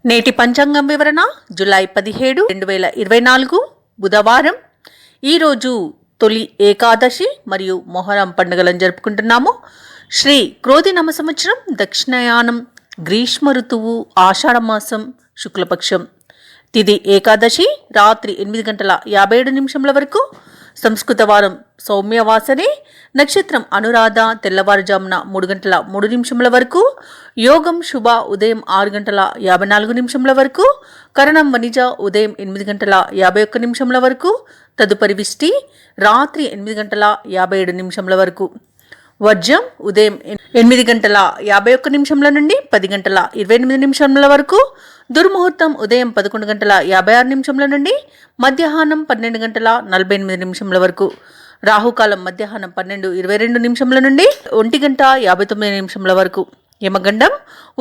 నేటి పంచాంగం వివరణ జూలై 17, 2024 బుధవారం. ఈరోజు తొలి ఏకాదశి మరియు మొహరం పండుగలను జరుపుకుంటున్నాము. శ్రీ క్రోధి నామ సంవత్సరం, దక్షిణాయనం, గ్రీష్మ ఋతువు, ఆషాఢమాసం, శుక్లపక్షం. తిథి ఏకాదశి రాత్రి 8:57 వరకు. సంస్కృత వారం సౌమ్యవాసనే. నక్షత్రం అనురాధ తెల్లవారుజామున 3:03 వరకు. యోగం శుభ ఉదయం 6:54 వరకు. కరణం వనిజ ఉదయం 8:51 వరకు. తదుపరి విష్టి రాత్రి 8:57 వరకు. వర్జం ఉదయం 8:51 నుండి 10:28 వరకు. దుర్ముహూర్తం ఉదయం 11:56 నుండి మధ్యాహ్నం 12:48 వరకు. రాహుకాలం మధ్యాహ్నం 12:22 నుండి 1:59 వరకు. యమగండం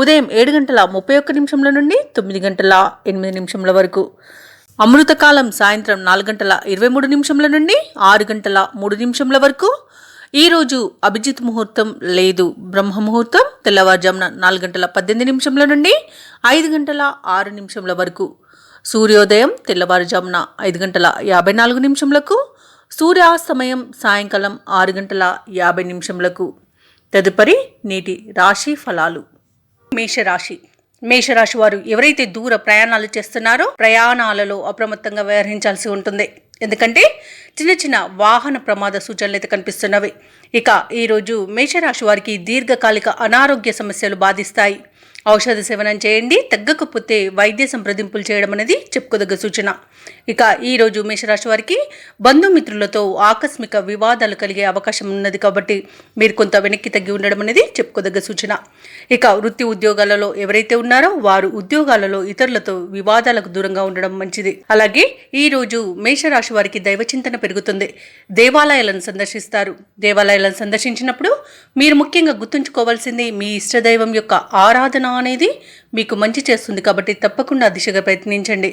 ఉదయం 7:31 నుండి 9:08 వరకు. అమృతకాలం సాయంత్రం 4:23 నుండి 6:03 వరకు. ఈరోజు అభిజిత్ ముహూర్తం లేదు. బ్రహ్మ ముహూర్తం తెల్లవారుజామున 4:18 నుండి 5:06 వరకు. సూర్యోదయం తెల్లవారుజామున 5:54 సూర్యాస్తమయం సాయంకాలం 6:50. తదుపరి నేటి రాశి ఫలాలు. మేషరాశి వారు ఎవరైతే దూర ప్రయాణాలు చేస్తున్నారో ప్రయాణాలలో అప్రమత్తంగా వ్యవహరించాల్సి ఉంటుంది. ఎందుకంటే చిన్న చిన్న వాహన ప్రమాద సూచనలు అయితే కనిపిస్తున్నవి. ఇక ఈరోజు మేషరాశి వారికి దీర్ఘకాలిక అనారోగ్య సమస్యలు బాధిస్తాయి. ఔషధ సేవనం చేయండి. తగ్గకపోతే వైద్య సంప్రదింపులు చేయడం అనేది చెప్పుకోదగ్గ సూచన. ఇక ఈరోజు మేషరాశి వారికి బంధుమిత్రులతో ఆకస్మిక వివాదాలు కలిగే అవకాశం ఉన్నది కాబట్టి మీరు కొంత వెనక్కి తగ్గి ఉండడం అనేది చెప్పుకోదగ్గ సూచన. ఇక వృత్తి ఉద్యోగాలలో ఎవరైతే ఉన్నారో వారు ఉద్యోగాలలో ఇతరులతో వివాదాలకు దూరంగా ఉండడం మంచిది. అలాగే ఈరోజు మేషరాశి వారికి దైవచింతన పెరుగుతుంది. దేవాలయాలను సందర్శిస్తారు. దేవాలయాలను సందర్శించినప్పుడు మీరు ముఖ్యంగా గుర్తుంచుకోవాల్సింది మీ ఇష్టదైవం యొక్క ఆరాధన అనేది మీకు మంచి చేస్తుంది కాబట్టి తప్పకుండా దిశగా ప్రయత్నించండి.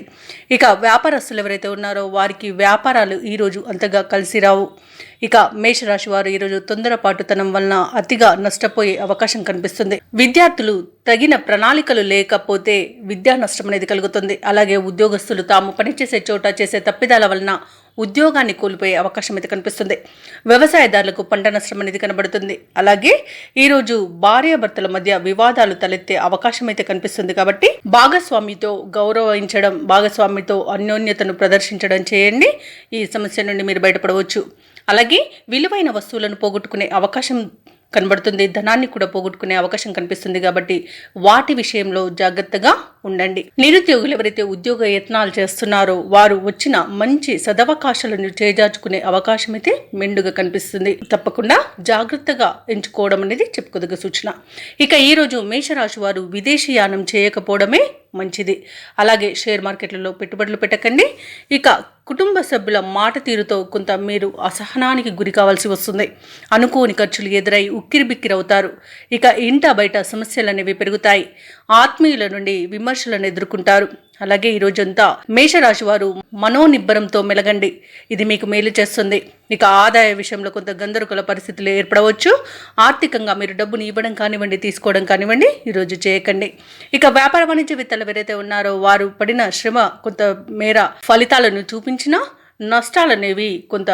ఇక వ్యాపారస్తులు ఎవరైతే ఉన్నారో వారికి వ్యాపారాలు ఈరోజు అంతగా కలిసి రావు. ఇక మేషరాశి వారు ఈరోజు తొందరపాటుతనం వలన అతిగా నష్టపోయే అవకాశం కనిపిస్తుంది. విద్యార్థులు తగిన ప్రణాళికలు లేకపోతే విద్యా నష్టం అనేది కలుగుతుంది. అలాగే ఉద్యోగస్తులు తాము పనిచేసే చోట చేసే తప్పిదాల వలన ఉద్యోగాన్ని కోల్పోయే అవకాశం అయితే కనిపిస్తుంది. వ్యవసాయదారులకు పంట నష్టం అనేది కనబడుతుంది. అలాగే ఈరోజు భార్యాభర్తల మధ్య వివాదాలు తలెత్తే అవకాశం అయితే కనిపిస్తుంది. కాబట్టి భాగస్వామితో గౌరవించడం, భాగస్వామితో అన్యోన్యతను ప్రదర్శించడం చేయండి. ఈ సమస్య నుండి మీరు బయటపడవచ్చు. అలాగే విలువైన వస్తువులను పోగొట్టుకునే అవకాశం కనబడుతుంది. ధనాన్ని కూడా పోగొట్టుకునే అవకాశం కనిపిస్తుంది. కాబట్టి వాటి విషయంలో జాగ్రత్తగా ఉండండి. నిరుద్యోగులు ఎవరైతే ఉద్యోగ యత్నాలు చేస్తున్నారో వారు వచ్చిన మంచి సదవకాశాలను చేజార్చుకునే అవకాశం అయితే మెండుగా కనిపిస్తుంది. తప్పకుండా జాగ్రత్తగా ఎంచుకోవడం అనేది చెప్పుకోదగ్గ సూచన. ఇక ఈరోజు మేషరాశి వారు విదేశీయానం చేయకపోవడమే మంచిది. అలాగే షేర్ మార్కెట్లలో పెట్టుబడులు పెట్టకండి. ఇక కుటుంబ సభ్యుల మాట తీరుతో కొంత మీరు అసహనానికి గురి కావాల్సి వస్తుంది. అనుకోని ఖర్చులు ఎదురై ఉక్కిరిబిక్కిరవుతారు. ఇక ఇంట బయట సమస్యలు అనేవి పెరుగుతాయి. ఆత్మీయుల నుండి విమర్శలను ఎదుర్కొంటారు. అలాగే ఈరోజంతా మేషరాశి వారు మనోనిబ్బరంతో మెలగండి. ఇది మీకు మేలు చేస్తుంది. ఇక ఆదాయ విషయంలో కొంత గందరగోళ పరిస్థితులు ఏర్పడవచ్చు. ఆర్థికంగా మీరు డబ్బుని ఇవ్వడం కానివ్వండి, తీసుకోవడం కానివ్వండి ఈరోజు చేయకండి. ఇక వ్యాపార వాణిజ్యవేత్తలు ఎవరైతే ఉన్నారో వారు పడిన శ్రమ కొంత మేర ఫలితాలను చూపించినా నష్టాలనేవి కొంత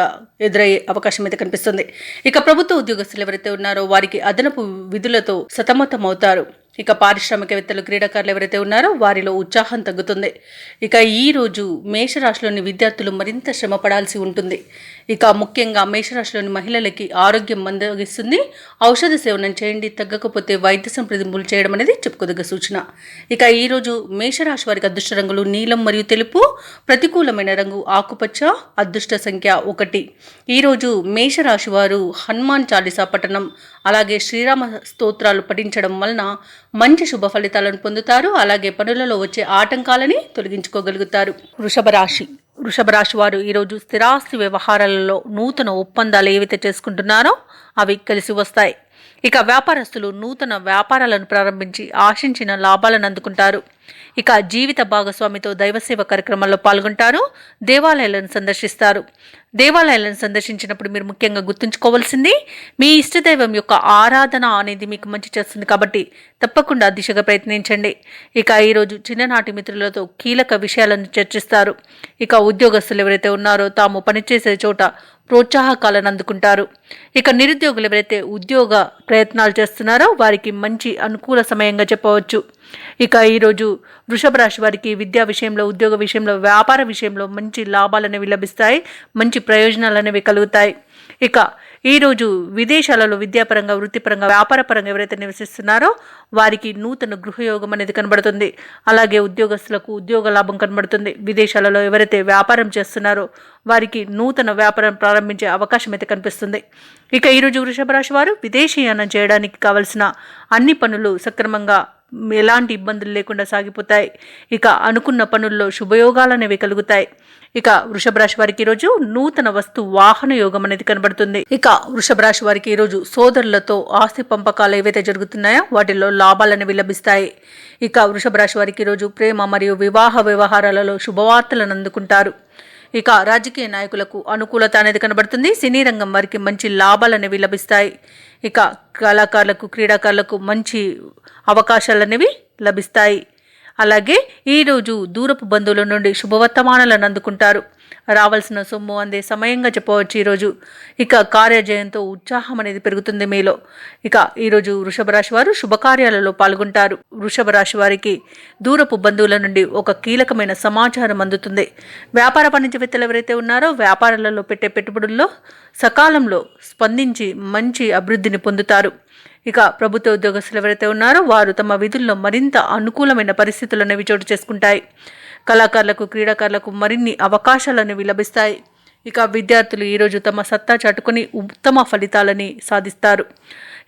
ఎదురయ్యే అవకాశం అయితే కనిపిస్తుంది. ఇక ప్రభుత్వ ఉద్యోగస్తులు ఎవరైతే ఉన్నారో వారికి అదనపు విధులతో సతమతం అవుతారు. ఇక పారిశ్రామికవేత్తలు, క్రీడాకారులు ఎవరైతే ఉన్నారో వారిలో ఉత్సాహం తగ్గుతుంది. ఇక ఈరోజు మేషరాశిలోని విద్యార్థులు మరింత శ్రమ పడాల్సి ఉంటుంది. ఇక ముఖ్యంగా మేషరాశిలోని మహిళలకి ఆరోగ్యం మందగిస్తుంది. ఔషధ సేవనం చేయండి. తగ్గకపోతే వైద్య సంప్రదింపులు చేయడం అనేది చెప్పుకోదగ్గ సూచన. ఇక ఈరోజు మేషరాశి వారికి అదృష్ట రంగులు నీలం మరియు తెలుపు. ప్రతికూలమైన రంగు ఆకుపచ్చ. అదృష్ట సంఖ్య 1. ఈరోజు మేషరాశి వారు హనుమాన్ చాలీసా పఠనం అలాగే శ్రీరామ స్తోత్రాలు పఠించడం వలన మంచి శుభ ఫలితాలను పొందుతారు. అలాగే పనులలో వచ్చే ఆటంకాలని తొలగించుకోగలుగుతారు. వృషభ రాశి వారు ఈరోజు స్థిరాస్తి వ్యవహారాలలో నూతన ఒప్పందాలు ఏవైతే చేసుకుంటున్నారో అవి కలిసి వస్తాయి. ఇక వ్యాపారస్తులు నూతన వ్యాపారాలను ప్రారంభించి ఆశించిన లాభాలను అందుకుంటారు. ఇక జీవిత భాగస్వామితో దైవసేవ కార్యక్రమాల్లో పాల్గొంటారు. దేవాలయాలను సందర్శిస్తారు. దేవాలయాలను సందర్శించినప్పుడు మీరు ముఖ్యంగా గుర్తుంచుకోవాల్సింది మీ ఇష్టదైవం యొక్క ఆరాధన అనేది మీకు మంచి చేస్తుంది కాబట్టి తప్పకుండా దిశగా ప్రయత్నించండి. ఇక ఈరోజు చిన్ననాటి మిత్రులతో కీలక విషయాలను చర్చిస్తారు. ఇక ఉద్యోగస్తులు ఎవరైతే ఉన్నారో తాము పనిచేసే చోట ప్రోత్సాహకాలను అందుకుంటారు. ఇక నిరుద్యోగులు ఎవరైతే ఉద్యోగ ప్రయత్నాలు చేస్తున్నారో వారికి మంచి అనుకూల సమయంగా చెప్పవచ్చు. ఇక ఈరోజు వృషభ రాశి వారికి విద్యా విషయంలో, ఉద్యోగ విషయంలో, వ్యాపార విషయంలో మంచి లాభాలు అనేవి లభిస్తాయి. మంచి ప్రయోజనాలు అనేవి కలుగుతాయి. ఇక ఈరోజు విదేశాలలో విద్యాపరంగా, వృత్తిపరంగా, వ్యాపారపరంగా ఎవరైతే నివసిస్తున్నారో వారికి నూతన గృహయోగం అనేది కనబడుతుంది. అలాగే ఉద్యోగస్తులకు ఉద్యోగ లాభం కనబడుతుంది. విదేశాలలో ఎవరైతే వ్యాపారం చేస్తున్నారో వారికి నూతన వ్యాపారం ప్రారంభించే అవకాశం అయితే కనిపిస్తుంది. ఇక ఈరోజు వృషభ రాశి వారు విదేశీయానం చేయడానికి కావలసిన అన్ని పనులు సక్రమంగా ఎలాంటి ఇబ్బందులు లేకుండా సాగిపోతాయి. ఇక అనుకున్న పనుల్లో శుభయోగాలు అనేవి కలుగుతాయి. ఇక వృషభ రాశి వారికి ఈరోజు నూతన వస్తు వాహన యోగం అనేది కనబడుతుంది. ఇక వృషభ రాశి వారికి ఈరోజు సోదరులతో ఆస్తి పంపకాలు ఏవైతే జరుగుతున్నాయో వాటిల్లో లాభాలు అనేవి లభిస్తాయి. ఇక వృషభ రాశి వారికి ఈరోజు ప్రేమ మరియు వివాహ వ్యవహారాలలో శుభవార్తలను అందుకుంటారు. ఇక రాజకీయ నాయకులకు అనుకూలత అనేది కనబడుతుంది. సినీ రంగం వారికి మంచి లాభాలు అనేవి లభిస్తాయి. ఇక కళాకారులకు, క్రీడాకారులకు మంచి అవకాశాలు అనేవి లభిస్తాయి. అలాగే ఈరోజు దూరపు బంధువుల నుండి శుభవర్తమానాలను అందుకుంటారు. రావాల్సిన సొమ్ము అందే సమయంగా చెప్పవచ్చు ఈరోజు. ఇక కార్యజయంతో ఉత్సాహం అనేది పెరుగుతుంది మీలో. ఇక ఈరోజు వృషభ రాశి వారు శుభకార్యాలలో పాల్గొంటారు. వృషభ రాశి వారికి దూరపు బంధువుల నుండి ఒక కీలకమైన సమాచారం అందుతుంది. వ్యాపార వాణిజ్యవేత్తలు ఎవరైతే ఉన్నారో వ్యాపారాలలో పెట్టే పెట్టుబడుల్లో సకాలంలో స్పందించి మంచి అభివృద్ధిని పొందుతారు. ఇక ప్రభుత్వ ఉద్యోగస్తులు ఎవరైతే ఉన్నారో వారు తమ విధుల్లో మరింత అనుకూలమైన పరిస్థితులు అనేవి చోటు చేసుకుంటాయి. కళాకారులకు, క్రీడాకారులకు మరిన్ని అవకాశాలు అనేవి లభిస్తాయి. ఇక విద్యార్థులు ఈరోజు తమ సత్తా చాటుకుని ఉత్తమ ఫలితాలని సాధిస్తారు.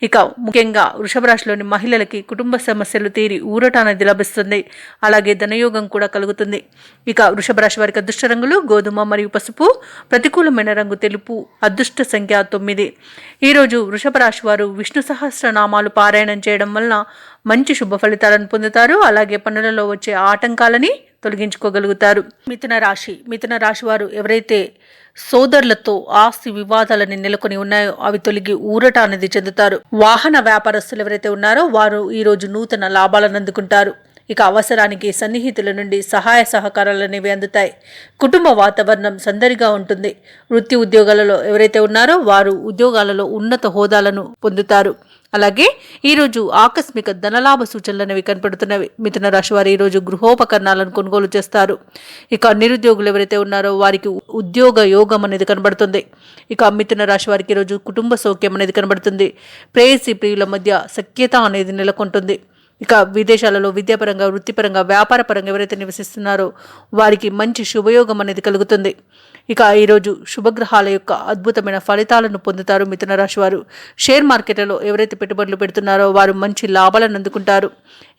ఇక ముఖ్యంగా వృషభ రాశిలోని మహిళలకి కుటుంబ సమస్యలు తీరి ఊరట అనేది లభిస్తుంది. అలాగే ధనయోగం కూడా కలుగుతుంది. ఇక వృషభ రాశి వారికి అదృష్ట రంగులు గోధుమ మరియు పసుపు, ప్రతికూలమైన రంగు తెలుపు, అదృష్ట సంఖ్య 9. ఈరోజు వృషభ రాశి వారు విష్ణు సహస్రనామాలు పారాయణం చేయడం వలన మంచి శుభ ఫలితాలను పొందుతారు. అలాగే పనులలో వచ్చే ఆటంకాలని తొలగించుకోగలుగుతారు. మిథున రాశి వారు ఎవరైతే సోదరులతో ఆస్తి వివాదాలని నెలకొని ఉన్నాయో అవి తొలగి ఊరట అనేది చెందుతారు. వాహన వ్యాపారస్తులు ఎవరైతే ఉన్నారో వారు ఈరోజు నూతన లాభాలను అందుకుంటారు. ఇక అవసరానికి సన్నిహితుల నుండి సహాయ సహకారాలు అనేవి అందుతాయి. కుటుంబ వాతావరణం సందడిగా ఉంటుంది. వృత్తి ఉద్యోగాలలో ఎవరైతే ఉన్నారో వారు ఉద్యోగాలలో ఉన్నత హోదాలను పొందుతారు. అలాగే ఈరోజు ఆకస్మిక ధనలాభ సూచనలు అనేవి కనపడుతున్నవి. మిథున రాశి వారు ఈరోజు గృహోపకరణాలను కొనుగోలు చేస్తారు. ఇక నిరుద్యోగులు ఎవరైతే ఉన్నారో వారికి ఉద్యోగ యోగం అనేది కనబడుతుంది. ఇక మిథున రాశి వారికి ఈరోజు కుటుంబ సౌఖ్యం అనేది కనబడుతుంది. ప్రేయసి ప్రియుల మధ్య సఖ్యత అనేది నెలకొంటుంది. ఇక విదేశాలలో విద్యాపరంగా, వృత్తిపరంగా, వ్యాపారపరంగా ఎవరైతే నివసిస్తున్నారో వారికి మంచి శుభయోగం అనేది కలుగుతుంది. ఇక ఈరోజు శుభగ్రహాల యొక్క అద్భుతమైన ఫలితాలను పొందుతారు మిథున రాశి వారు. షేర్ మార్కెట్లలో ఎవరైతే పెట్టుబడులు పెడుతున్నారో వారు మంచి లాభాలను అందుకుంటారు.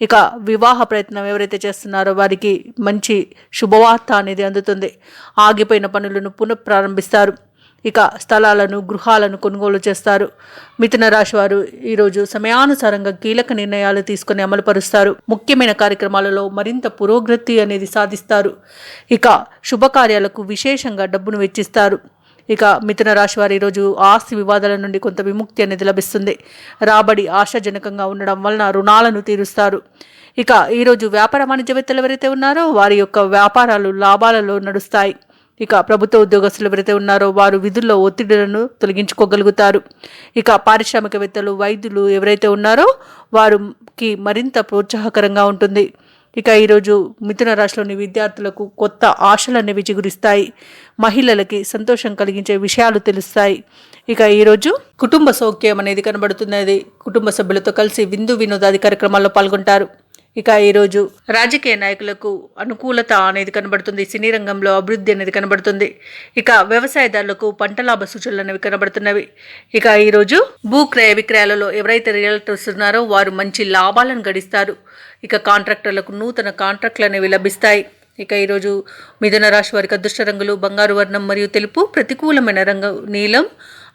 ఇక వివాహ ప్రయత్నం ఎవరైతే చేస్తున్నారో వారికి మంచి శుభవార్త అనేది అందుతుంది. ఆగిపోయిన పనులను పునఃప్రారంభిస్తారు. ఇక స్థలాలను, గృహాలను కొనుగోలు చేస్తారు. మిథున రాశి వారు ఈరోజు సమయానుసారంగా కీలక నిర్ణయాలు తీసుకుని అమలుపరుస్తారు. ముఖ్యమైన కార్యక్రమాలలో మరింత పురోగతి అనేది సాధిస్తారు. ఇక శుభకార్యాలకు విశేషంగా డబ్బును వెచ్చిస్తారు. ఇక మిథున రాశి వారు ఈరోజు ఆస్తి వివాదాల నుండి కొంత విముక్తి అనేది లభిస్తుంది. రాబడి ఆశాజనకంగా ఉండడం వలన రుణాలను తీరుస్తారు. ఇక ఈరోజు వ్యాపార వాణిజ్యవేత్తలు ఎవరైతే ఉన్నారో వారి యొక్క వ్యాపారాలు లాభాలలో నడుస్తాయి. ఇక ప్రభుత్వ ఉద్యోగస్తులు ఎవరైతే ఉన్నారో వారు విధుల్లో ఒత్తిడులను తొలగించుకోగలుగుతారు. ఇక పారిశ్రామికవేత్తలు, వైద్యులు ఎవరైతే ఉన్నారో వారికి మరింత ప్రోత్సాహకరంగా ఉంటుంది. ఇక ఈరోజు మిథున రాశిలోని విద్యార్థులకు కొత్త ఆశలు అనేవి చిగురిస్తాయి. మహిళలకి సంతోషం కలిగించే విషయాలు తెలుస్తాయి. ఇక ఈరోజు కుటుంబ సౌఖ్యం అనేది కనబడుతున్నది. కుటుంబ సభ్యులతో కలిసి విందు వినోదాది కార్యక్రమాల్లో పాల్గొంటారు. ఇక ఈరోజు రాజకీయ నాయకులకు అనుకూలత అనేది కనబడుతుంది. సినీ రంగంలో అభివృద్ధి అనేది కనబడుతుంది. ఇక వ్యవసాయదారులకు పంట లాభ సూచనలు అనేవి కనబడుతున్నవి. ఇక ఈరోజు భూక్రయ విక్రయాలలో ఎవరైతే రియల్టర్స్ ఉన్నారో వారు మంచి లాభాలను గడిస్తారు. ఇక కాంట్రాక్టర్లకు నూతన కాంట్రాక్టులు అనేవి లభిస్తాయి. ఇక ఈరోజు మిథున రాశి వారికి అదృష్ట రంగులు బంగారు వర్ణం మరియు తెలుపు, ప్రతికూలమైన రంగు నీలం,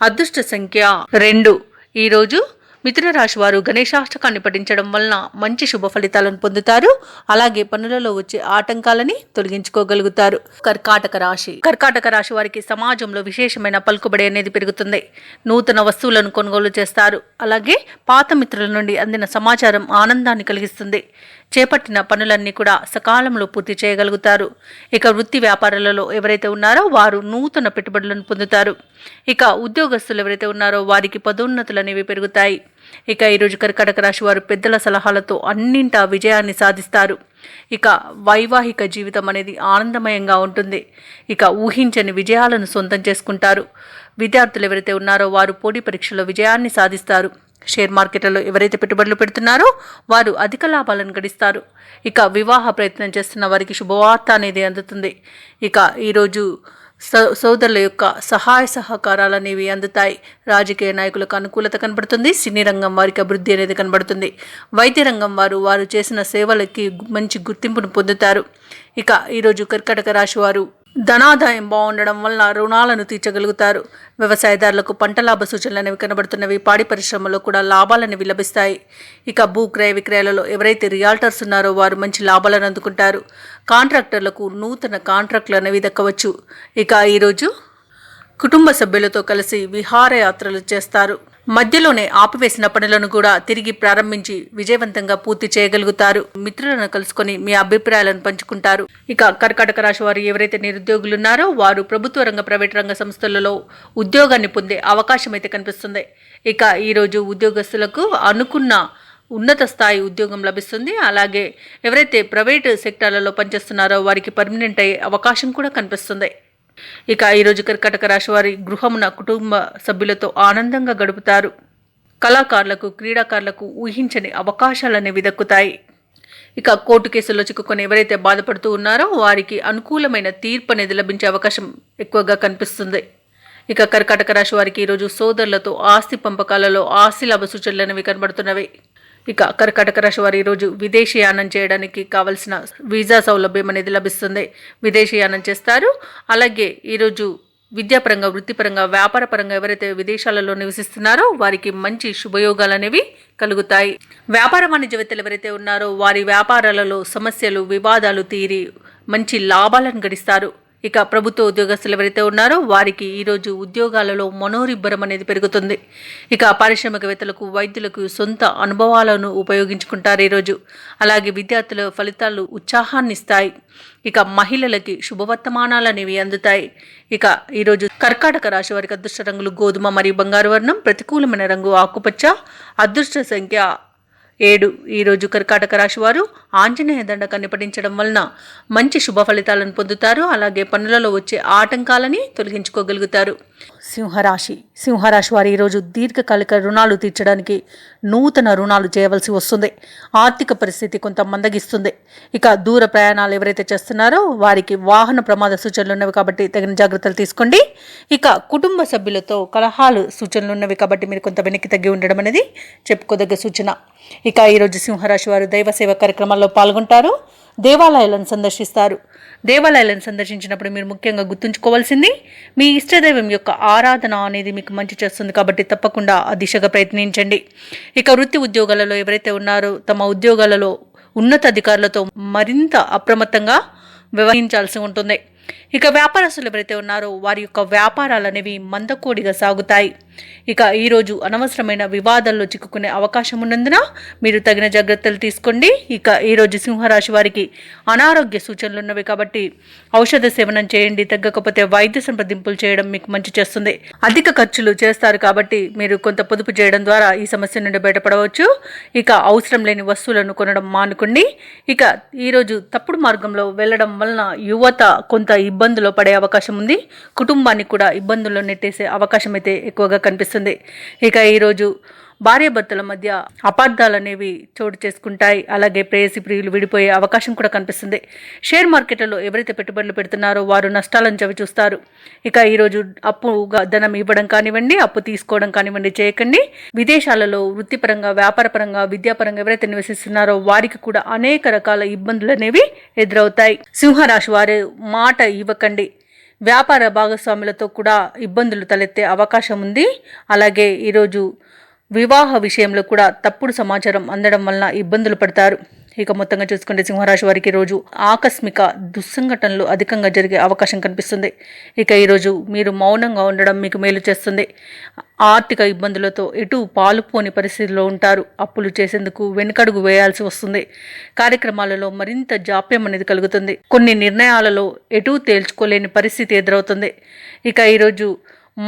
అదృష్ట సంఖ్య 2. ఈరోజు మిథున రాశి వారు గణేశాష్టకాన్ని పఠించడం వలన మంచి శుభ ఫలితాలను పొందుతారు. అలాగే పనులలో వచ్చే ఆటంకాలని తొలగించుకోగలుగుతారు. కర్కాటక రాశి వారికి సమాజంలో విశేషమైన పలుకుబడి అనేది పెరుగుతుంది. నూతన వస్తువులను కొనుగోలు చేస్తారు. అలాగే పాత మిత్రుల నుండి అందిన సమాచారం ఆనందాన్ని కలిగిస్తుంది. చేపట్టిన పనులన్నీ కూడా సకాలంలో పూర్తి చేయగలుగుతారు. ఇక వృత్తి వ్యాపారాలలో ఎవరైతే ఉన్నారో వారు నూతన పెట్టుబడులను పొందుతారు. ఇక ఉద్యోగస్తులు ఎవరైతే ఉన్నారో వారికి పదోన్నతులు అనేవి పెరుగుతాయి. ఇక ఈరోజు కర్కాటక రాశి వారు పెద్దల సలహాలతో అన్నింటా విజయాన్ని సాధిస్తారు. ఇక వైవాహిక జీవితం అనేది ఆనందమయంగా ఉంటుంది. ఇక ఊహించని విజయాలను సొంతం చేసుకుంటారు. విద్యార్థులు ఎవరైతే ఉన్నారో వారు పోటీ పరీక్షలో విజయాన్ని సాధిస్తారు. షేర్ మార్కెట్లలో ఎవరైతే పెట్టుబడులు పెడుతున్నారో వారు అధిక లాభాలను గడిస్తారు. ఇక వివాహ ప్రయత్నం చేస్తున్న వారికి శుభవార్త అనేది అందుతుంది. ఇక ఈరోజు సోదరుల యొక్క సహాయ సహకారాలు అనేవి అందుతాయి. రాజకీయ నాయకులకు అనుకూలత కనబడుతుంది. సినీ రంగం వారికి అభివృద్ధి అనేది కనబడుతుంది. వైద్య రంగం వారు చేసిన సేవలకి మంచి గుర్తింపును పొందుతారు. ఇక ఈరోజు కర్కాటక రాశి వారు ధనాదాయం బాగుండడం వల్ల రుణాలను తీర్చగలుగుతారు. వ్యవసాయదారులకు పంట లాభ సూచనలు అనేవి కనబడుతున్నవి. పాడి పరిశ్రమలో కూడా లాభాలనేవి లభిస్తాయి. ఇక భూ క్రయ విక్రయాలలో ఎవరైతే రియాల్టర్స్ ఉన్నారో వారు మంచి లాభాలను అందుకుంటారు. కాంట్రాక్టర్లకు నూతన కాంట్రాక్టులు అనేవి దక్కవచ్చు. ఇక ఈరోజు కుటుంబ సభ్యులతో కలిసి విహారయాత్రలు చేస్తారు. మధ్యలోనే ఆపివేసిన పనులను కూడా తిరిగి ప్రారంభించి విజయవంతంగా పూర్తి చేయగలుగుతారు. మిత్రులను కలుసుకొని మీ అభిప్రాయాలను పంచుకుంటారు. ఇక కర్కాటక రాశి వారు ఎవరైతే నిరుద్యోగులు ఉన్నారో వారు ప్రభుత్వ రంగ ప్రైవేట్ రంగ సంస్థలలో ఉద్యోగాన్ని పొందే అవకాశం అయితే కనిపిస్తుంది. ఇక ఈరోజు ఉద్యోగస్తులకు అనుకున్న ఉన్నత స్థాయి ఉద్యోగం లభిస్తుంది. అలాగే ఎవరైతే ప్రైవేట్ సెక్టార్లలో పనిచేస్తున్నారో వారికి పర్మనెంట్ అయ్యే అవకాశం కూడా కనిపిస్తుంది. ఇక ఈరోజు కర్కాటక రాశి వారి గృహమున కుటుంబ సభ్యులతో ఆనందంగా గడుపుతారు. కళాకారులకు క్రీడాకారులకు ఊహించని అవకాశాలనేవి దక్కుతాయి. ఇక కోర్టు కేసుల్లో చిక్కుకొని ఎవరైతే బాధపడుతూ ఉన్నారో వారికి అనుకూలమైన తీర్పు అనేది లభించే అవకాశం ఎక్కువగా కనిపిస్తుంది. ఇక కర్కాటక రాశి వారికి ఈరోజు సోదరులతో ఆస్తి పంపకాలలో ఆస్తి లాభ సూచనలు అనేవి కనబడుతున్నవి. ఇక కర్కాటక రాశి వారు ఈరోజు విదేశీయానం చేయడానికి కావలసిన వీసా సౌలభ్యం అనేది లభిస్తుంది. విదేశీయానం చేస్తారు. అలాగే ఈరోజు విద్యాపరంగా వృత్తిపరంగా వ్యాపారపరంగా ఎవరైతే విదేశాలలో నివసిస్తున్నారో వారికి మంచి శుభయోగాలు అనేవి కలుగుతాయి. వ్యాపార వాణిజ్యవేత్తలు ఎవరైతే ఉన్నారో వారి వ్యాపారాలలో సమస్యలు వివాదాలు తీరి మంచి లాభాలను గడిస్తారు. ఇక ప్రభుత్వ ఉద్యోగస్తులు ఎవరైతే ఉన్నారో వారికి ఈరోజు ఉద్యోగాలలో మనోరిబ్బరం అనేది పెరుగుతుంది. ఇక పారిశ్రామికవేత్తలకు వైద్యులకు సొంత అనుభవాలను ఉపయోగించుకుంటారు ఈరోజు. అలాగే విద్యార్థుల ఫలితాలు ఉత్సాహాన్ని ఇస్తాయి. ఇక మహిళలకి శుభవర్తమానాలు అనేవి అందుతాయి. ఇక ఈరోజు కర్కాటక రాశి వారికి అదృష్ట రంగులు గోధుమ మరియు బంగారు వర్ణం, ప్రతికూలమైన రంగు ఆకుపచ్చ, అదృష్ట సంఖ్య 7. ఈరోజు కర్కాటక రాశి వారు ఆంజనేయ దండకాన్ని పఠించడం వలన మంచి శుభ ఫలితాలను పొందుతారు. అలాగే పనులలో వచ్చే ఆటంకాలని తొలగించుకోగలుగుతారు. సింహరాశి వారు ఈరోజు దీర్ఘకాలిక రుణాలు తీర్చడానికి నూతన రుణాలు చేయవలసి వస్తుంది. ఆర్థిక పరిస్థితి కొంత మందగిస్తుంది. ఇక దూర ప్రయాణాలు ఎవరైతే చేస్తున్నారో వారికి వాహన ప్రమాద సూచనలు ఉన్నవి కాబట్టి తగిన జాగ్రత్తలు తీసుకోండి. ఇక కుటుంబ సభ్యులతో కలహాలు సూచనలు ఉన్నవి కాబట్టి మీరు కొంత వెనక్కి తగ్గి ఉండడం అనేది చెప్పుకోదగ్గ సూచన. ఇక ఈరోజు సింహరాశి వారు దైవ సేవ కార్యక్రమాల్లో పాల్గొంటారు. దేవాలయాలను సందర్శిస్తారు. దేవాలయాలను సందర్శించినప్పుడు మీరు ముఖ్యంగా గుర్తుంచుకోవాల్సింది మీ ఇష్టదైవం యొక్క ఆరాధన అనేది మీకు మంచి చేస్తుంది కాబట్టి తప్పకుండా ఆ దిశగా ప్రయత్నించండి. ఇక వృత్తి ఉద్యోగాలలో ఎవరైతే ఉన్నారో తమ ఉద్యోగాలలో ఉన్నత అధికారులతో మరింత అప్రమత్తంగా వ్యవహరించాల్సి ఉంటుంది. ఇక వ్యాపారస్తులు ఎవరైతే ఉన్నారో వారి యొక్క వ్యాపారాలు అనేవి మందకోడిగా సాగుతాయి. ఇక ఈరోజు అనవసరమైన వివాదాల్లో చిక్కుకునే అవకాశం ఉన్నందున మీరు తగిన జాగ్రత్తలు తీసుకోండి. ఇక ఈరోజు సింహరాశి వారికి అనారోగ్య సూచనలు ఉన్నవి కాబట్టి ఔషధ సేవనం చేయండి. తగ్గకపోతే వైద్య సంప్రదింపులు చేయడం మీకు మంచి చేస్తుంది. అధిక ఖర్చులు చేస్తారు కాబట్టి మీరు కొంత పొదుపు చేయడం ద్వారా ఈ సమస్య నుండి బయటపడవచ్చు. ఇక అవసరం లేని వస్తువులను కొనడం మానుకోండి. ఇక ఈరోజు తప్పుడు మార్గంలో వెళ్ళడం వలన యువత కొంత ఇబ్బందులో పడే అవకాశం ఉంది. కుటుంబాన్ని కూడా ఇబ్బందుల్లో నెట్టేసే అవకాశం అయితే ఎక్కువగా కనిపిస్తుంది. ఇక ఈరోజు భార్యాభర్తల మధ్య అపార్థాలు అనేవి చోటు చేసుకుంటాయి. అలాగే ప్రేయసి ప్రియులు విడిపోయే అవకాశం కూడా కనిపిస్తుంది. షేర్ మార్కెట్లలో ఎవరైతే పెట్టుబడులు పెడుతున్నారో వారు నష్టాలను చవి చూస్తారు. ఇక ఈరోజు అప్పుగా ధనం ఇవ్వడం కానివ్వండి, అప్పు తీసుకోవడం కానివ్వండి చేయకండి. విదేశాలలో వృత్తిపరంగా వ్యాపారపరంగా విద్యాపరంగా ఎవరైతే నివసిస్తున్నారో వారికి కూడా అనేక రకాల ఇబ్బందులు అనేవి ఎదురవుతాయి. సింహరాశి వారు మాట ఇవ్వకండి. వ్యాపార భాగస్వాములతో కూడా ఇబ్బందులు తలెత్తే అవకాశం ఉంది. అలాగే ఈరోజు వివాహ విషయంలో కూడా తప్పుడు సమాచారం అందడం వలన ఇబ్బందులు పడతారు. ఇక మొత్తంగా చూసుకుంటే సింహరాశి వారికి రోజు ఆకస్మిక దుస్సంఘటనలు అధికంగా జరిగే అవకాశం కనిపిస్తుంది. ఇక ఈరోజు మీరు మౌనంగా ఉండడం మీకు మేలు చేస్తుంది. ఆర్థిక ఇబ్బందులతో ఎటు పాలుపోని పరిస్థితిలో ఉంటారు. అప్పులు చేసేందుకు వెనుకడుగు వేయాల్సి వస్తుంది. కార్యక్రమాలలో మరింత జాప్యం అనేది కలుగుతుంది. కొన్ని నిర్ణయాలలో ఎటు తేల్చుకోలేని పరిస్థితి ఎదురవుతుంది. ఇక ఈరోజు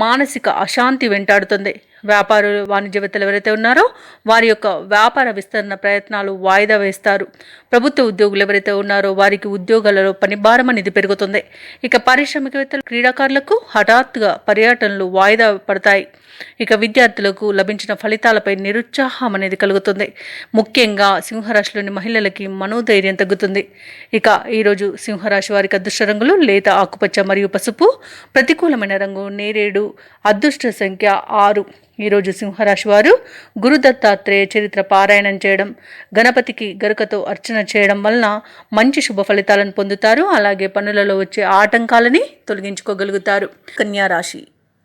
మానసిక అశాంతి వెంటాడుతుంది. వ్యాపారులు వాణిజ్యవేత్తలు ఎవరైతే ఉన్నారో వారి యొక్క వ్యాపార విస్తరణ ప్రయత్నాలు వాయిదా వేస్తారు. ప్రభుత్వ ఉద్యోగులు ఎవరైతే ఉన్నారో వారికి ఉద్యోగాలలో పనిభారం అనేది పెరుగుతుంది. ఇక పారిశ్రామికవేత్తలు క్రీడాకారులకు హఠాత్తుగా పర్యటనలు వాయిదా పడతాయి. ఇక విద్యార్థులకు లభించిన ఫలితాలపై నిరుత్సాహం అనేది కలుగుతుంది. ముఖ్యంగా సింహరాశిలోని మహిళలకి మనోధైర్యం తగ్గుతుంది. ఇక ఈరోజు సింహరాశి వారికి అదృష్ట రంగులు లేత ఆకుపచ్చ మరియు పసుపు, ప్రతికూలమైన రంగు నేరేడు, అదృష్ట సంఖ్య 6. ఈరోజు సింహరాశి వారు గురుదత్తాత్రేయ చరిత్ర పారాయణం చేయడం, గణపతికి గరుకతో అర్చన చేయడం వలన మంచి శుభ ఫలితాలను పొందుతారు. అలాగే పనులలో వచ్చే ఆటంకాలని తొలగించుకోగలుగుతారు.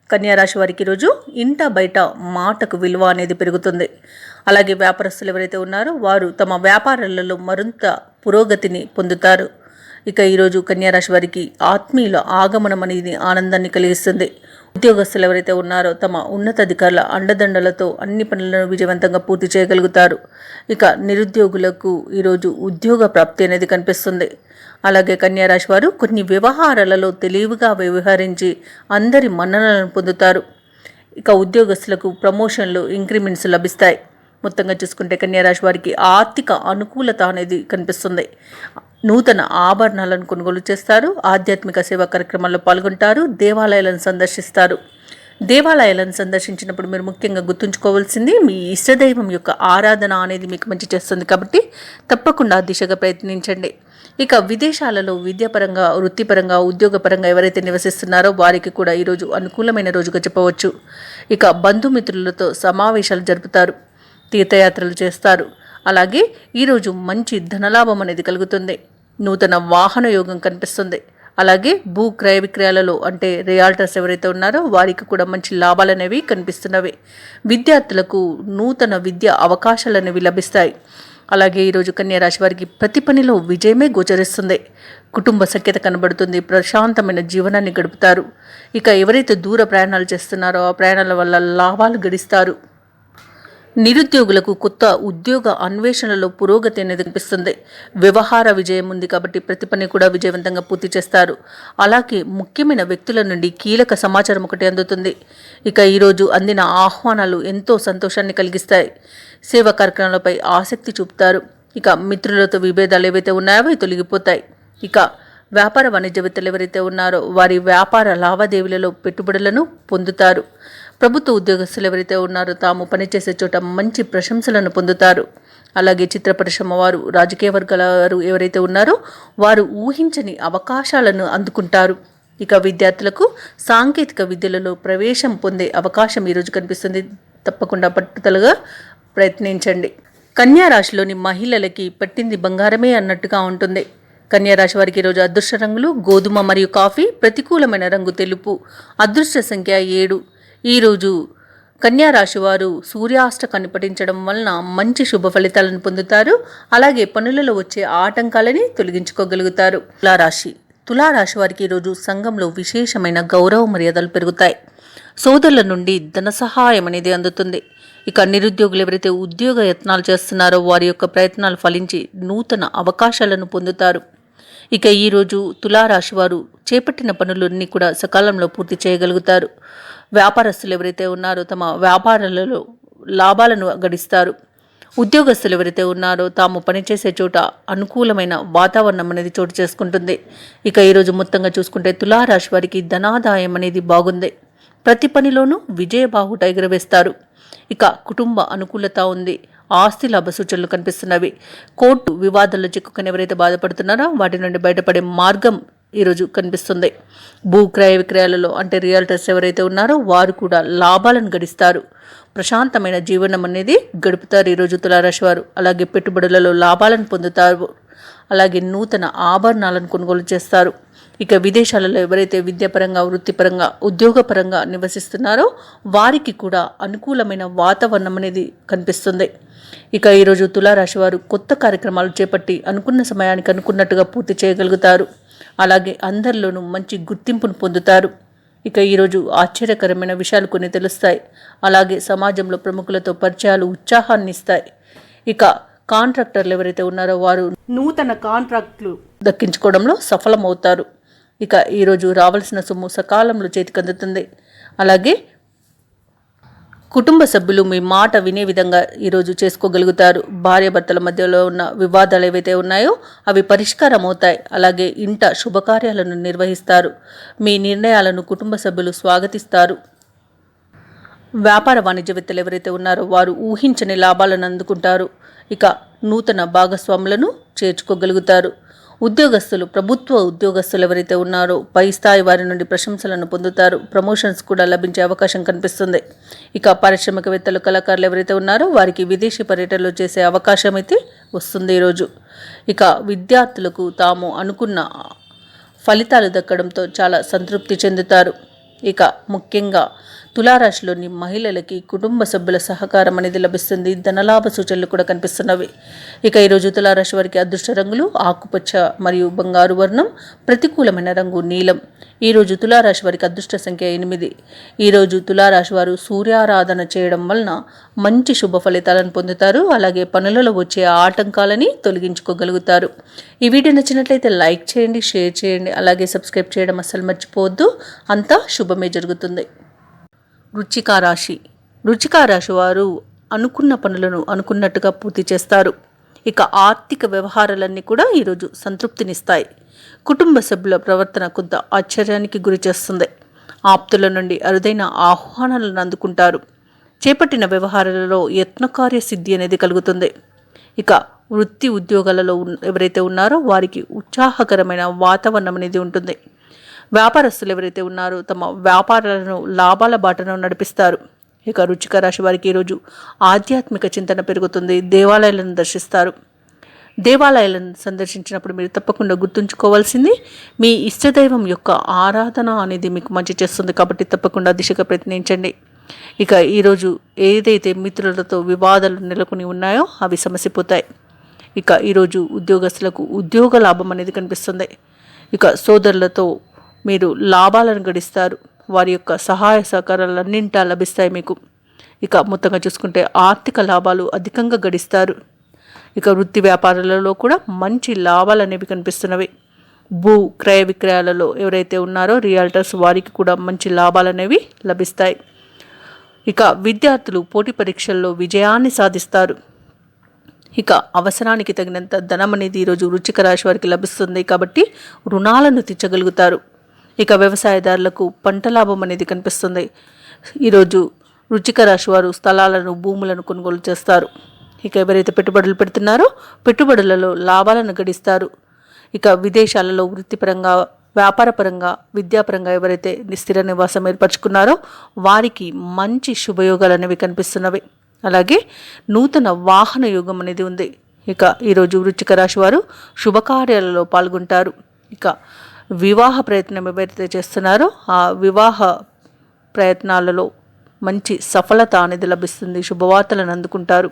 కన్యారాశి వారికి ఈరోజు ఇంట బయట మాటకు విలువ అనేది పెరుగుతుంది. అలాగే వ్యాపారస్తులు ఎవరైతే ఉన్నారో వారు తమ వ్యాపారాలలో మరింత పురోగతిని పొందుతారు. ఇక ఈరోజు కన్యారాశి వారికి ఆత్మీయుల ఆగమనం అనేది ఆనందాన్ని కలిగిస్తుంది. ఉద్యోగస్తులు ఎవరైతే ఉన్నారో తమ ఉన్నతాధికారుల అండదండలతో అన్ని పనులను విజయవంతంగా పూర్తి చేయగలుగుతారు. ఇక నిరుద్యోగులకు ఈరోజు ఉద్యోగ ప్రాప్తి అనేది కనిపిస్తుంది. అలాగే కన్యారాశి వారు కొన్ని వ్యవహారాలలో తెలివిగా వ్యవహరించి అందరి మన్ననలను పొందుతారు. ఇక ఉద్యోగస్తులకు ప్రమోషన్లు, ఇంక్రిమెంట్స్ లభిస్తాయి. మొత్తంగా చూసుకుంటే కన్యారాశి వారికి ఆర్థిక అనుకూలత అనేది కనిపిస్తుంది. నూతన ఆభరణాలను కొనుగోలు చేస్తారు. ఆధ్యాత్మిక సేవా కార్యక్రమాల్లో పాల్గొంటారు. దేవాలయాలను సందర్శిస్తారు. దేవాలయాలను సందర్శించినప్పుడు మీరు ముఖ్యంగా గుర్తుంచుకోవాల్సింది మీ ఇష్టదైవం యొక్క ఆరాధన అనేది మీకు మంచి చేస్తుంది. కాబట్టి తప్పకుండా దిశగా ప్రయత్నించండి. ఇక విదేశాలలో విద్యాపరంగా, వృత్తిపరంగా, ఉద్యోగపరంగా ఎవరైతే నివసిస్తున్నారో వారికి కూడా ఈరోజు అనుకూలమైన రోజుగా చెప్పవచ్చు. ఇక బంధుమిత్రులతో సమావేశాలు జరుపుతారు. తీర్థయాత్రలు చేస్తారు. అలాగే ఈరోజు మంచి ధనలాభం అనేది కలుగుతుంది. నూతన వాహన యోగం కనిపిస్తుంది. అలాగే భూ క్రయ విక్రయాలలో అంటే రియాల్టర్స్ ఎవరైతే ఉన్నారో వారికి కూడా మంచి లాభాలు అనేవి కనిపిస్తున్నవి. విద్యార్థులకు నూతన విద్యా అవకాశాలు అనేవి లభిస్తాయి. అలాగే ఈరోజు కన్యారాశి వారికి ప్రతి పనిలో విజయమే గోచరిస్తుంది. కుటుంబ సఖ్యత కనబడుతుంది. ప్రశాంతమైన జీవనాన్ని గడుపుతారు. ఇక ఎవరైతే దూర ప్రయాణాలు చేస్తున్నారో ఆ ప్రయాణాల వల్ల లాభాలు గడిస్తారు. నిరుద్యోగులకు కొత్త ఉద్యోగ అన్వేషణలో పురోగతి అనేది కనిపిస్తుంది. వ్యవహార విజయం ఉంది కాబట్టి ప్రతి పని కూడా విజయవంతంగా పూర్తి చేస్తారు. అలాగే ముఖ్యమైన వ్యక్తుల నుండి కీలక సమాచారం ఒకటి అందుతుంది. ఇక ఈరోజు అందిన ఆహ్వానాలు ఎంతో సంతోషాన్ని కలిగిస్తాయి. సేవా కార్యక్రమాలపై ఆసక్తి చూపుతారు. ఇక మిత్రులతో విభేదాలు ఏవైతే ఉన్నాయో అవి తొలగిపోతాయి. ఇక వ్యాపార వాణిజ్యవేత్తలు ఎవరైతే ఉన్నారో వారి వ్యాపార లావాదేవీలలో పెట్టుబడులను పొందుతారు. ప్రభుత్వ ఉద్యోగస్తులు ఎవరైతే ఉన్నారో తాము పనిచేసే చోట మంచి ప్రశంసలను పొందుతారు. అలాగే చిత్ర పరిశ్రమ వారు, రాజకీయ వర్గాల వారు ఎవరైతే ఉన్నారో వారు ఊహించని అవకాశాలను అందుకుంటారు. ఇక విద్యార్థులకు సాంకేతిక విద్యలలో ప్రవేశం పొందే అవకాశం ఈరోజు కనిపిస్తుంది. తప్పకుండా పట్టుదలగా ప్రయత్నించండి. కన్యా రాశిలోని మహిళలకి పట్టింది బంగారమే అన్నట్టుగా ఉంటుంది. కన్యారాశి వారికి ఈరోజు అదృష్ట రంగులు గోధుమ మరియు కాఫీ, ప్రతికూలమైన రంగు తెలుపు, అదృష్ట సంఖ్య 7. ఈరోజు కన్యారాశి వారు సూర్యాష్టకాన్ని పఠించడం వలన మంచి శుభ ఫలితాలను పొందుతారు. అలాగే పనులలో వచ్చే ఆటంకాలని తొలగించుకోగలుగుతారు. తులారాశి వారికి ఈరోజు సంఘంలో విశేషమైన గౌరవ మర్యాదలు పెరుగుతాయి. సోదరుల నుండి ధన సహాయం అనేది అందుతుంది. ఇక నిరుద్యోగులు ఎవరైతే ఉద్యోగ యత్నాలు చేస్తున్నారో వారి యొక్క ప్రయత్నాలు ఫలించి నూతన అవకాశాలను పొందుతారు. ఇక ఈరోజు తులారాశి వారు చేపట్టిన పనులన్నీ కూడా సకాలంలో పూర్తి చేయగలుగుతారు. వ్యాపారస్తులు ఎవరైతే ఉన్నారో తమ వ్యాపారాలలో లాభాలను గడిస్తారు. ఉద్యోగస్తులు ఎవరైతే ఉన్నారో తాము పనిచేసే చోట అనుకూలమైన వాతావరణం అనేది చోటు చేసుకుంటుంది. ఇక ఈరోజు మొత్తంగా చూసుకుంటే తులారాశి వారికి ధనాదాయం అనేది బాగుంది. ప్రతి పనిలోనూ విజయబాహుట ఎగురవేస్తారు. ఇక కుటుంబ అనుకూలత ఉంది. ఆస్తి లాభ సూచనలు కనిపిస్తున్నవి. కోర్టు వివాదాల్లో చిక్కుకొని ఎవరైతే బాధపడుతున్నారో వాటి నుండి బయటపడే మార్గం ఈరోజు కనిపిస్తుంది. భూ క్రయ విక్రయాలలో అంటే రియల్టర్స్ ఎవరైతే ఉన్నారో వారు కూడా లాభాలను గడిస్తారు. ప్రశాంతమైన జీవనం అనేది గడుపుతారు ఈరోజు తులారాశి వారు. అలాగే పెట్టుబడులలో లాభాలను పొందుతారు. అలాగే నూతన ఆభరణాలను కొనుగోలు చేస్తారు. ఇక విదేశాలలో ఎవరైతే విద్యాపరంగా, వృత్తిపరంగా, ఉద్యోగపరంగా నివసిస్తున్నారో వారికి కూడా అనుకూలమైన వాతావరణం అనేది కనిపిస్తుంది. ఇక ఈరోజు తులారాశి వారు కొత్త కార్యక్రమాలు చేపట్టి అనుకున్న సమయానికి అనుకున్నట్టుగా పూర్తి చేయగలుగుతారు. అలాగే అందరిలోనూ మంచి గుర్తింపును పొందుతారు. ఇక ఈరోజు ఆశ్చర్యకరమైన విషయాలు కొన్ని తెలుస్తాయి. అలాగే సమాజంలో ప్రముఖులతో పరిచయాలు ఉత్సాహాన్ని ఇస్తాయి. ఇక కాంట్రాక్టర్లు ఎవరైతే ఉన్నారో వారు నూతన కాంట్రాక్టులు దక్కించుకోవడంలో సఫలమవుతారు. ఇక ఈరోజు రావాల్సిన సొమ్ము సకాలంలో చేతికి అందుతుంది. అలాగే కుటుంబ సభ్యులు మీ మాట వినే విధంగా ఈరోజు చేసుకోగలుగుతారు. భార్యాభర్తల మధ్యలో ఉన్న వివాదాలు ఏవైతే ఉన్నాయో అవి పరిష్కారం అవుతాయి. అలాగే ఇంట శుభకార్యాలను నిర్వహిస్తారు. మీ నిర్ణయాలను కుటుంబ సభ్యులు స్వాగతిస్తారు. వ్యాపార వాణిజ్యవేత్తలు ఎవరైతే ఉన్నారో వారు ఊహించని లాభాలను అందుకుంటారు. ఇక నూతన భాగస్వాములను చేర్చుకోగలుగుతారు. ఉద్యోగస్తులు, ప్రభుత్వ ఉద్యోగస్తులు ఎవరైతే ఉన్నారో పై స్థాయి వారి నుండి ప్రశంసలను పొందుతారు. ప్రమోషన్స్ కూడా లభించే అవకాశం కనిపిస్తుంది. ఇక పారిశ్రామికవేత్తలు, కళాకారులు ఎవరైతే ఉన్నారో వారికి విదేశీ పర్యటనలు చేసే అవకాశం అయితే వస్తుంది ఈరోజు. ఇక విద్యార్థులకు తాము అనుకున్న ఫలితాలు దక్కడంతో చాలా సంతృప్తి చెందుతారు. ఇక ముఖ్యంగా తులారాశిలోని మహిళలకి కుటుంబ సభ్యుల సహకారం అనేది లభిస్తుంది. ధనలాభ సూచనలు కూడా కనిపిస్తున్నవి. ఇక ఈరోజు తులారాశి వారికి అదృష్ట రంగులు ఆకుపచ్చ మరియు బంగారు వర్ణం, ప్రతికూలమైన రంగు నీలం. ఈరోజు తులారాశి వారికి అదృష్ట సంఖ్య 8. ఈరోజు తులారాశి వారు సూర్యారాధన చేయడం వలన మంచి శుభ ఫలితాలను పొందుతారు. అలాగే పనులలో వచ్చే ఆటంకాలని తొలగించుకోగలుగుతారు. ఈ వీడియో నచ్చినట్లయితే లైక్ చేయండి, షేర్ చేయండి, అలాగే సబ్స్క్రైబ్ చేయడం అస్సలు మర్చిపోవద్దు. అంతా శుభమే జరుగుతుంది. వృశ్చిక రాశి వారు అనుకున్న పనులను అనుకున్నట్టుగా పూర్తి చేస్తారు. ఇక ఆర్థిక వ్యవహారాలన్నీ కూడా ఈరోజు సంతృప్తినిస్తాయి. కుటుంబ సభ్యుల ప్రవర్తన కొంత ఆశ్చర్యానికి గురి చేస్తుంది. ఆప్తుల నుండి అరుదైన ఆహ్వానాలను అందుకుంటారు. చేపట్టిన వ్యవహారాలలో యత్నకార్య సిద్ధి అనేది కలుగుతుంది. ఇక వృత్తి ఉద్యోగాలలో ఎవరైతే ఉన్నారో వారికి ఉత్సాహకరమైన వాతావరణం అనేది ఉంటుంది. వ్యాపారస్తులు ఎవరైతే ఉన్నారో తమ వ్యాపారాలను లాభాల బాటను నడిపిస్తారు. ఇక వృశ్చిక రాశి వారికి ఈరోజు ఆధ్యాత్మిక చింతన పెరుగుతుంది. దేవాలయాలను దర్శిస్తారు. దేవాలయాలను సందర్శించినప్పుడు మీరు తప్పకుండా గుర్తుంచుకోవాల్సింది మీ ఇష్టదైవం యొక్క ఆరాధన అనేది మీకు మంచి చేస్తుంది. కాబట్టి తప్పకుండా దిశగా ప్రయత్నించండి. ఇక ఈరోజు ఏదైతే మిత్రులతో వివాదాలు నెలకొని ఉన్నాయో అవి సమసిపోతాయి. ఇక ఈరోజు ఉద్యోగస్తులకు ఉద్యోగ లాభం అనేది కనిపిస్తుంది. ఇక సోదరులతో మీరు లాభాలను గడిస్తారు. వారి యొక్క సహాయ సహకారాలన్నింటా లభిస్తాయి మీకు. ఇక మొత్తంగా చూసుకుంటే ఆర్థిక లాభాలు అధికంగా గడిస్తారు. ఇక వృత్తి వ్యాపారాలలో కూడా మంచి లాభాలు అనేవి కనిపిస్తున్నవి. భూ క్రయ విక్రయాలలో ఎవరైతే ఉన్నారో రియాల్టర్స్ వారికి కూడా మంచి లాభాలు అనేవి లభిస్తాయి. ఇక విద్యార్థులు పోటీ పరీక్షల్లో విజయాన్ని సాధిస్తారు. ఇక అవసరానికి తగినంత ధనం అనేది ఈరోజు వృశ్చిక రాశి వారికి లభిస్తుంది. కాబట్టి రుణాలను తీర్చగలుగుతారు. ఇక వ్యవసాయదారులకు పంట లాభం అనేది కనిపిస్తుంది. ఈరోజు వృశ్చిక రాశి వారు స్థలాలను, భూములను కొనుగోలు చేస్తారు. ఇక ఎవరైతే పెట్టుబడులు పెడుతున్నారో పెట్టుబడులలో లాభాలను గడిస్తారు. ఇక విదేశాలలో వృత్తిపరంగా, వ్యాపారపరంగా, విద్యాపరంగా ఎవరైతే స్థిర నివాసం ఏర్పరచుకున్నారో వారికి మంచి శుభయోగాలు అనేవి కనిపిస్తున్నవి. అలాగే నూతన వాహన యోగం అనేది ఉంది. ఇక ఈరోజు వృశ్చిక రాశి వారు శుభకార్యాలలో పాల్గొంటారు. ఇక వివాహ ప్రయత్నం ఎవరైతే చేస్తున్నారో ఆ వివాహ ప్రయత్నాలలో మంచి సఫలత అనేది లభిస్తుంది. శుభవార్తలను అందుకుంటారు.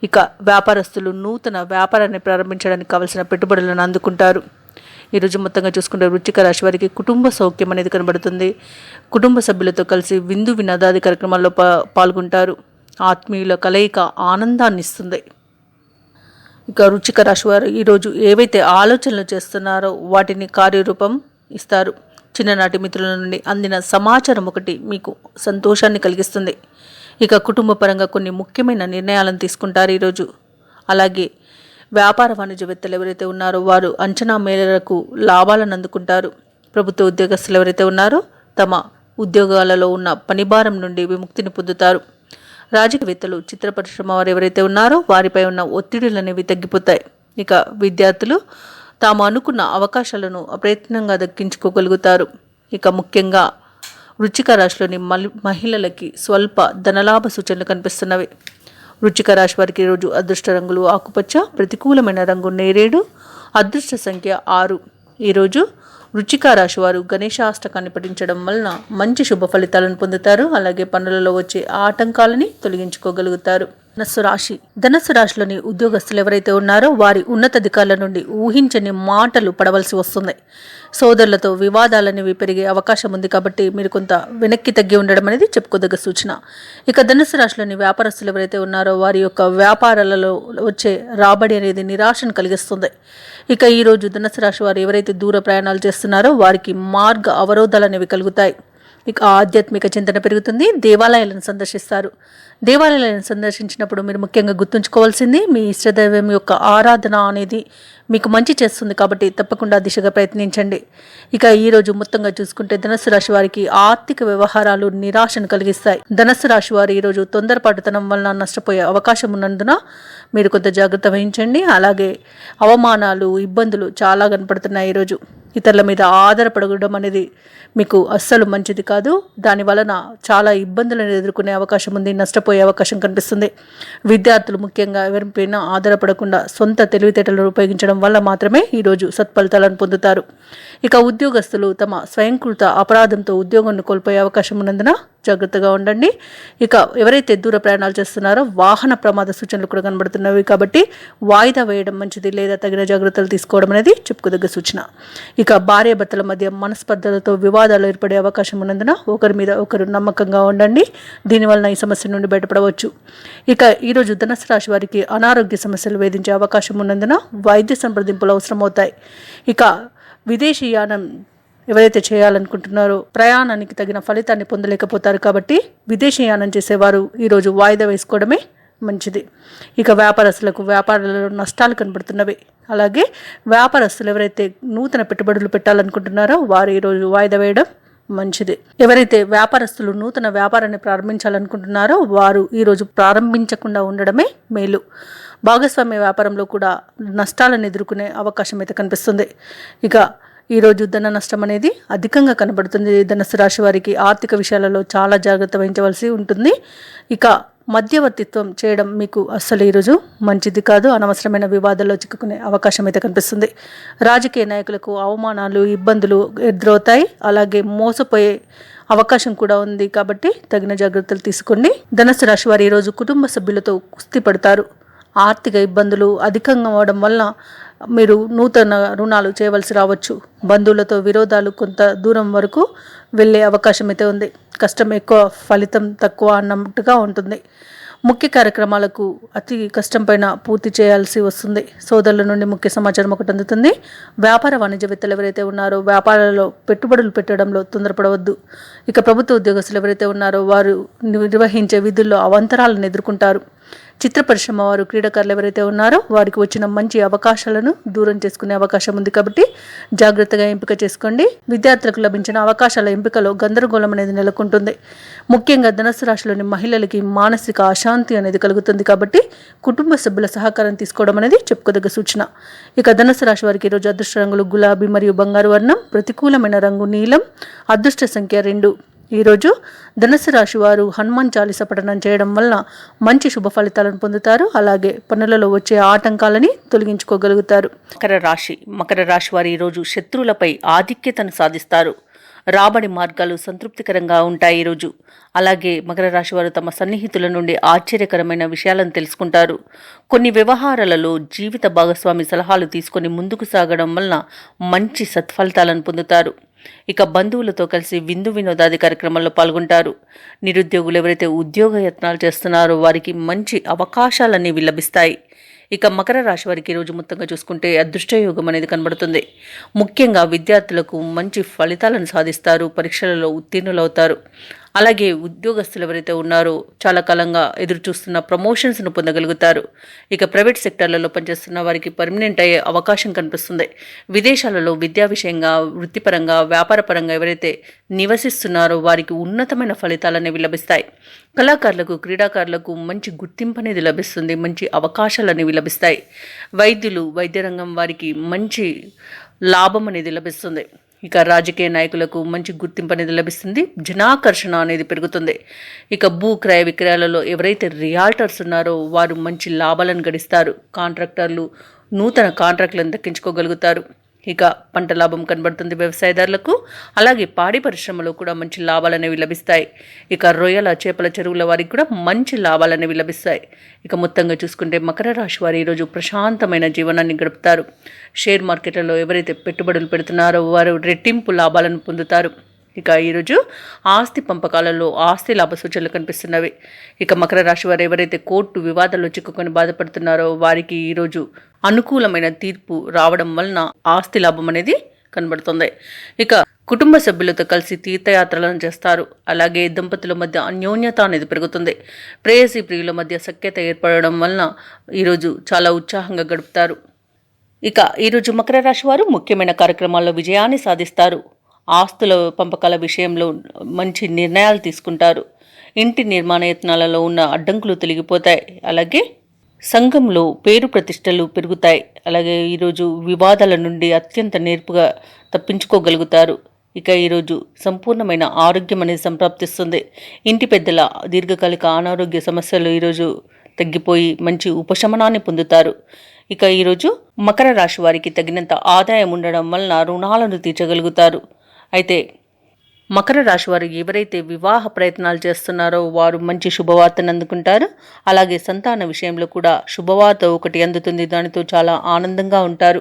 ఇక వ్యాపారస్తులు నూతన వ్యాపారాన్ని ప్రారంభించడానికి కావలసిన పెట్టుబడులను అందుకుంటారు. ఈరోజు మొత్తంగా చూసుకుంటే వృశ్చిక రాశి వారికి కుటుంబ సౌఖ్యం అనేది కనబడుతుంది. కుటుంబ సభ్యులతో కలిసి విందు వినోదాది కార్యక్రమాల్లో పాల్గొంటారు. ఆత్మీయుల కలయిక ఆనందాన్ని ఇస్తుంది. ఇక వృశ్చిక రాశి వారు ఈరోజు ఏవైతే ఆలోచనలు చేస్తున్నారో వాటిని కార్యరూపం ఇస్తారు. చిన్ననాటి మిత్రుల నుండి అందిన సమాచారం ఒకటి మీకు సంతోషాన్ని కలిగిస్తుంది. ఇక కుటుంబ పరంగా కొన్ని ముఖ్యమైన నిర్ణయాలను తీసుకుంటారు ఈరోజు. అలాగే వ్యాపార వాణిజ్యవేత్తలు ఎవరైతే ఉన్నారో వారు అంచనా మేరకు లాభాలను అందుకుంటారు. ప్రభుత్వ ఉద్యోగస్తులు ఎవరైతే ఉన్నారో తమ ఉద్యోగాలలో ఉన్న పనిభారం నుండి విముక్తిని పొందుతారు. రాజకీయవేత్తలు, చిత్ర పరిశ్రమ వారు ఎవరైతే ఉన్నారో వారిపై ఉన్న ఒత్తిడులు అనేవి తగ్గిపోతాయి. ఇక విద్యార్థులు తాము అనుకున్న అవకాశాలను అప్రయత్నంగా దక్కించుకోగలుగుతారు. ఇక ముఖ్యంగా వృశ్చిక రాశిలోని మహిళలకి స్వల్ప ధనలాభ సూచనలు కనిపిస్తున్నవి. వృశ్చిక రాశి వారికి ఈరోజు అదృష్ట రంగులు ఆకుపచ్చ, ప్రతికూలమైన రంగు నేరేడు, అదృష్ట సంఖ్య 6. ఈరోజు వృశ్చిక రాశి వారు గణేశాష్టకాన్ని పఠించడం వలన మంచి శుభ ఫలితాలను పొందుతారు. అలాగే పనులలో వచ్చే ఆటంకాలని తొలగించుకోగలుగుతారు. ధనస్సు రాశిలోని ఉద్యోగస్తులు ఎవరైతే ఉన్నారో వారి ఉన్నతాధికారుల నుండి ఊహించని మాటలు పడవలసి వస్తుంది. సోదరులతో వివాదాలనేవి పెరిగే అవకాశం ఉంది కాబట్టి మీరు కొంత వెనక్కి తగ్గి ఉండడం అనేది చెప్పుకోదగ్గ సూచన. ఇక ధనుస్సు రాశిలోని వ్యాపారస్తులు ఎవరైతే ఉన్నారో వారి యొక్క వ్యాపారాలలో వచ్చే రాబడి అనేది నిరాశను కలిగిస్తుంది. ఇక ఈరోజు ధనుస్సు రాశి వారు ఎవరైతే దూర ప్రయాణాలు చేస్తున్నారో వారికి మార్గ అవరోధాలు అనేవి కలుగుతాయి. ఇక ఆధ్యాత్మిక చింతన పెరుగుతుంది. దేవాలయాలను సందర్శిస్తారు. దేవాలయాలను సందర్శించినప్పుడు మీరు ముఖ్యంగా గుర్తుంచుకోవాల్సింది మీ ఇష్టదైవం యొక్క ఆరాధన అనేది మీకు మంచి చేస్తుంది కాబట్టి తప్పకుండా దిశగా ప్రయత్నించండి. ఇక ఈరోజు మొత్తంగా చూసుకుంటే ధనుస్సు రాశి వారికి ఆర్థిక వ్యవహారాలు నిరాశను కలిగిస్తాయి. ధనుస్సు రాశి వారు ఈరోజు తొందరపాటుతనం వలన నష్టపోయే అవకాశం ఉన్నందున మీరు కొంత జాగ్రత్త వహించండి. అలాగే అవమానాలు, ఇబ్బందులు చాలా కనపడుతున్నాయి. ఈరోజు ఇతరుల మీద ఆధారపడడం అనేది మీకు అస్సలు మంచిది కాదు. దాని వలన చాలా ఇబ్బందులను ఎదుర్కొనే అవకాశం ఉంది, నష్టపోయే అవకాశం కనిపిస్తుంది. విద్యార్థులు ముఖ్యంగా ఎవరిపైన ఆధారపడకుండా సొంత తెలివితేటలను ఉపయోగించడం వల్ల మాత్రమే ఈరోజు సత్ఫలితాలను పొందుతారు. ఇక ఉద్యోగస్తులు తమ స్వయంకృత అపరాధంతో ఉద్యోగాన్ని కోల్పోయే అవకాశం ఉన్నందున జాగ్రత్తగా ఉండండి. ఇక ఎవరైతే దూర ప్రయాణాలు చేస్తున్నారో వాహన ప్రమాద సూచనలు కూడా కనబడుతున్నవి కాబట్టి వాయిదా వేయడం మంచిది, లేదా తగిన జాగ్రత్తలు తీసుకోవడం అనేది చెప్పుకోదగ్గ సూచన. ఇక భార్యాభర్తల మధ్య మనస్పర్ధలతో వివాదాలు ఏర్పడే అవకాశం ఉన్నందున ఒకరి మీద ఒకరు నమ్మకంగా ఉండండి. దీనివలన ఈ సమస్య నుండి బయటపడవచ్చు. ఇక ఈరోజు ధనుస్సు రాశి వారికి అనారోగ్య సమస్యలు వేధించే అవకాశం ఉన్నందున వైద్య సంప్రదింపులు అవసరమవుతాయి. ఇక విదేశీయానం ఎవరైతే చేయాలనుకుంటున్నారో ప్రయాణానికి తగిన ఫలితాన్ని పొందలేకపోతారు కాబట్టి విదేశీయానం చేసేవారు ఈరోజు వాయిదా వేసుకోవడమే మంచిది. ఇక వ్యాపారస్తులకు వ్యాపారాలలో నష్టాలు కనబడుతున్నవి. అలాగే వ్యాపారస్తులు ఎవరైతే నూతన పెట్టుబడులు పెట్టాలనుకుంటున్నారో వారు ఈరోజు వాయిదా వేయడం మంచిది. ఎవరైతే వ్యాపారస్తులు నూతన వ్యాపారాన్ని ప్రారంభించాలనుకుంటున్నారో వారు ఈరోజు ప్రారంభించకుండా ఉండడమే మేలు. భాగస్వామ్య వ్యాపారంలో కూడా నష్టాలను ఎదుర్కొనే అవకాశం అయితే కనిపిస్తుంది. ఇక ఈరోజు ధన నష్టం అనేది అధికంగా కనబడుతుంది. ధనుస్సు రాశి వారికి ఆర్థిక విషయాలలో చాలా జాగ్రత్త వహించవలసి ఉంటుంది. ఇక మధ్యవర్తిత్వం చేయడం మీకు అస్సలు ఈరోజు మంచిది కాదు. అనవసరమైన వివాదాల్లో చిక్కుకునే అవకాశం అయితే కనిపిస్తుంది. రాజకీయ నాయకులకు అవమానాలు, ఇబ్బందులు ఎదురవుతాయి. అలాగే మోసపోయే అవకాశం కూడా ఉంది కాబట్టి తగిన జాగ్రత్తలు తీసుకోండి. ధనుస్సు రాశి వారు ఈరోజు కుటుంబ సభ్యులతో కుస్తీ పడతారు. ఆర్థిక ఇబ్బందులు అధికంగా అవడం వలన మీరు నూతన రుణాలు చేయవలసి రావచ్చు. బంధువులతో విరోధాలు కొంత దూరం వరకు వెళ్ళే అవకాశం అయితే ఉంది. కష్టం ఎక్కువ, ఫలితం తక్కువ అన్నట్టుగా ఉంటుంది. ముఖ్య కార్యక్రమాలకు అతి కష్టం పైన పూర్తి చేయాల్సి వస్తుంది. సోదరుల నుండి ముఖ్య సమాచారం ఒకటి అందుతుంది. వ్యాపార వాణిజ్యవేత్తలు ఎవరైతే ఉన్నారో వ్యాపారాలలో పెట్టుబడులు పెట్టడంలో తొందరపడవద్దు. ఇక ప్రభుత్వ ఉద్యోగస్తులు ఎవరైతే ఉన్నారో వారు నిర్వహించే విధుల్లో అవంతరాలను ఎదుర్కొంటారు. చిత్ర పరిశ్రమ వారు, క్రీడాకారులు ఎవరైతే ఉన్నారో వారికి వచ్చిన మంచి అవకాశాలను దూరం చేసుకునే అవకాశం ఉంది కాబట్టి జాగ్రత్తగా ఎంపిక చేసుకోండి. విద్యార్థులకు లభించిన అవకాశాల ఎంపికలో గందరగోళం అనేది నెలకొంటుంది. ముఖ్యంగా ధనుస్సు రాశిలోని మహిళలకి మానసిక అశాంతి అనేది కలుగుతుంది కాబట్టి కుటుంబ సభ్యుల సహకారం తీసుకోవడం అనేది చెప్పుకోదగ్గ సూచన. ఇక ధనుస్సు రాశి వారికి ఈరోజు అదృష్ట రంగులు గులాబీ మరియు బంగారు వర్ణం, ప్రతికూలమైన రంగు నీలం, అదృష్ట సంఖ్య 2. ఈరోజు ధనుస్సు రాశి వారు హనుమాన్ చాలీస పఠనం చేయడం వలన మంచి శుభ ఫలితాలను పొందుతారు. అలాగే పనులలో వచ్చే ఆటంకాలని తొలగించుకోగలుగుతారు. మకర రాశి వారు ఈరోజు శత్రువులపై ఆధిక్యతను సాధిస్తారు. రాబడి మార్గాలు సంతృప్తికరంగా ఉంటాయి ఈరోజు. అలాగే మకర రాశి వారు తమ సన్నిహితుల నుండి ఆశ్చర్యకరమైన విషయాలను తెలుసుకుంటారు. కొన్ని వ్యవహారాలలో జీవిత భాగస్వామి సలహాలు తీసుకొని ముందుకు సాగడం వలన మంచి సత్ఫలితాలను పొందుతారు. ఇక బంధువులతో కలిసి విందు వినోదాది కార్యక్రమాల్లో పాల్గొంటారు. నిరుద్యోగులు ఎవరైతే ఉద్యోగ యత్నాలు చేస్తున్నారో వారికి మంచి అవకాశాలనేవి లభిస్తాయి. ఇక మకర రాశి వారికి ఈరోజు మొత్తంగా చూసుకుంటే అదృష్టయోగం అనేది కనబడుతుంది. ముఖ్యంగా విద్యార్థులకు మంచి ఫలితాలను సాధిస్తారు, పరీక్షలలో ఉత్తీర్ణులవుతారు. అలాగే ఉద్యోగస్తులు ఎవరైతే ఉన్నారో చాలా కాలంగా ఎదురు చూస్తున్న ప్రమోషన్స్ను పొందగలుగుతారు. ఇక ప్రైవేట్ సెక్టర్లలో పనిచేస్తున్న వారికి పర్మనెంట్ అయ్యే అవకాశం కనిపిస్తుంది. విదేశాలలో విద్యా విషయంగా, వృత్తిపరంగా, వ్యాపారపరంగా ఎవరైతే నివసిస్తున్నారో వారికి ఉన్నతమైన ఫలితాలు అనేవి లభిస్తాయి. కళాకారులకు, క్రీడాకారులకు మంచి గుర్తింపు అనేది లభిస్తుంది, మంచి అవకాశాలు అనేవి లభిస్తాయి. వైద్యులు, వైద్య రంగం వారికి మంచి లాభం అనేది లభిస్తుంది. ఇక రాజకీయ నాయకులకు మంచి గుర్తింపు అనేది లభిస్తుంది, జనాకర్షణ అనేది పెరుగుతుంది. ఇక భూ క్రయ విక్రయాలలో ఎవరైతే రియాల్టర్స్ ఉన్నారో వారు మంచి లాభాలను గడిస్తారు. కాంట్రాక్టర్లు నూతన కాంట్రాక్టులను దక్కించుకోగలుగుతారు. ఇక పంట లాభం కనబడుతుంది వ్యవసాయదారులకు. అలాగే పాడి పరిశ్రమలో కూడా మంచి లాభాలు అనేవి లభిస్తాయి. ఇక రొయ్యల చేపల చెరువుల వారికి కూడా మంచి లాభాలు అనేవి లభిస్తాయి. ఇక మొత్తంగా చూసుకుంటే మకర రాశి వారు ఈరోజు ప్రశాంతమైన జీవనాన్ని గడుపుతారు. షేర్ మార్కెట్లలో ఎవరైతే పెట్టుబడులు పెడుతున్నారో వారు రెట్టింపు లాభాలను పొందుతారు. ఇక ఈరోజు ఆస్తి పంపకాలలో ఆస్తి లాభ సూచనలు కనిపిస్తున్నవి. ఇక మకర రాశి వారు ఎవరైతే కోర్టు వివాదాల్లో చిక్కుకొని బాధపడుతున్నారో వారికి ఈరోజు అనుకూలమైన తీర్పు రావడం వలన ఆస్తి లాభం అనేది కనబడుతుంది. ఇక కుటుంబ సభ్యులతో కలిసి తీర్థయాత్రలను చేస్తారు. అలాగే దంపతుల మధ్య అన్యోన్యత అనేది పెరుగుతుంది. ప్రేయసీ ప్రియుల మధ్య సఖ్యత ఏర్పడడం వలన ఈరోజు చాలా ఉత్సాహంగా గడుపుతారు. ఇక ఈరోజు మకర రాశి వారు ముఖ్యమైన కార్యక్రమాల్లో విజయాన్ని సాధిస్తారు. ఆస్తుల పంపకాల విషయంలో మంచి నిర్ణయాలు తీసుకుంటారు. ఇంటి నిర్మాణ యత్నాలలో ఉన్న అడ్డంకులు తొలగిపోతాయి. అలాగే సంఘంలో పేరు ప్రతిష్టలు పెరుగుతాయి. అలాగే ఈరోజు వివాదాల నుండి అత్యంత నేర్పుగా తప్పించుకోగలుగుతారు. ఇక ఈరోజు సంపూర్ణమైన ఆరోగ్యం అనేది సంప్రాప్తిస్తుంది. ఇంటి పెద్దల దీర్ఘకాలిక అనారోగ్య సమస్యలు ఈరోజు తగ్గిపోయి మంచి ఉపశమనాన్ని పొందుతారు. ఇక ఈరోజు మకర రాశి వారికి తగినంత ఆదాయం ఉండడం వలన రుణాలను తీర్చగలుగుతారు. అయితే మకర రాశి వారు ఎవరైతే వివాహ ప్రయత్నాలు చేస్తున్నారో వారు మంచి శుభవార్తను అందుకుంటారు. అలాగే సంతాన విషయంలో కూడా శుభవార్త ఒకటి అందుతుంది. దానితో చాలా ఆనందంగా ఉంటారు.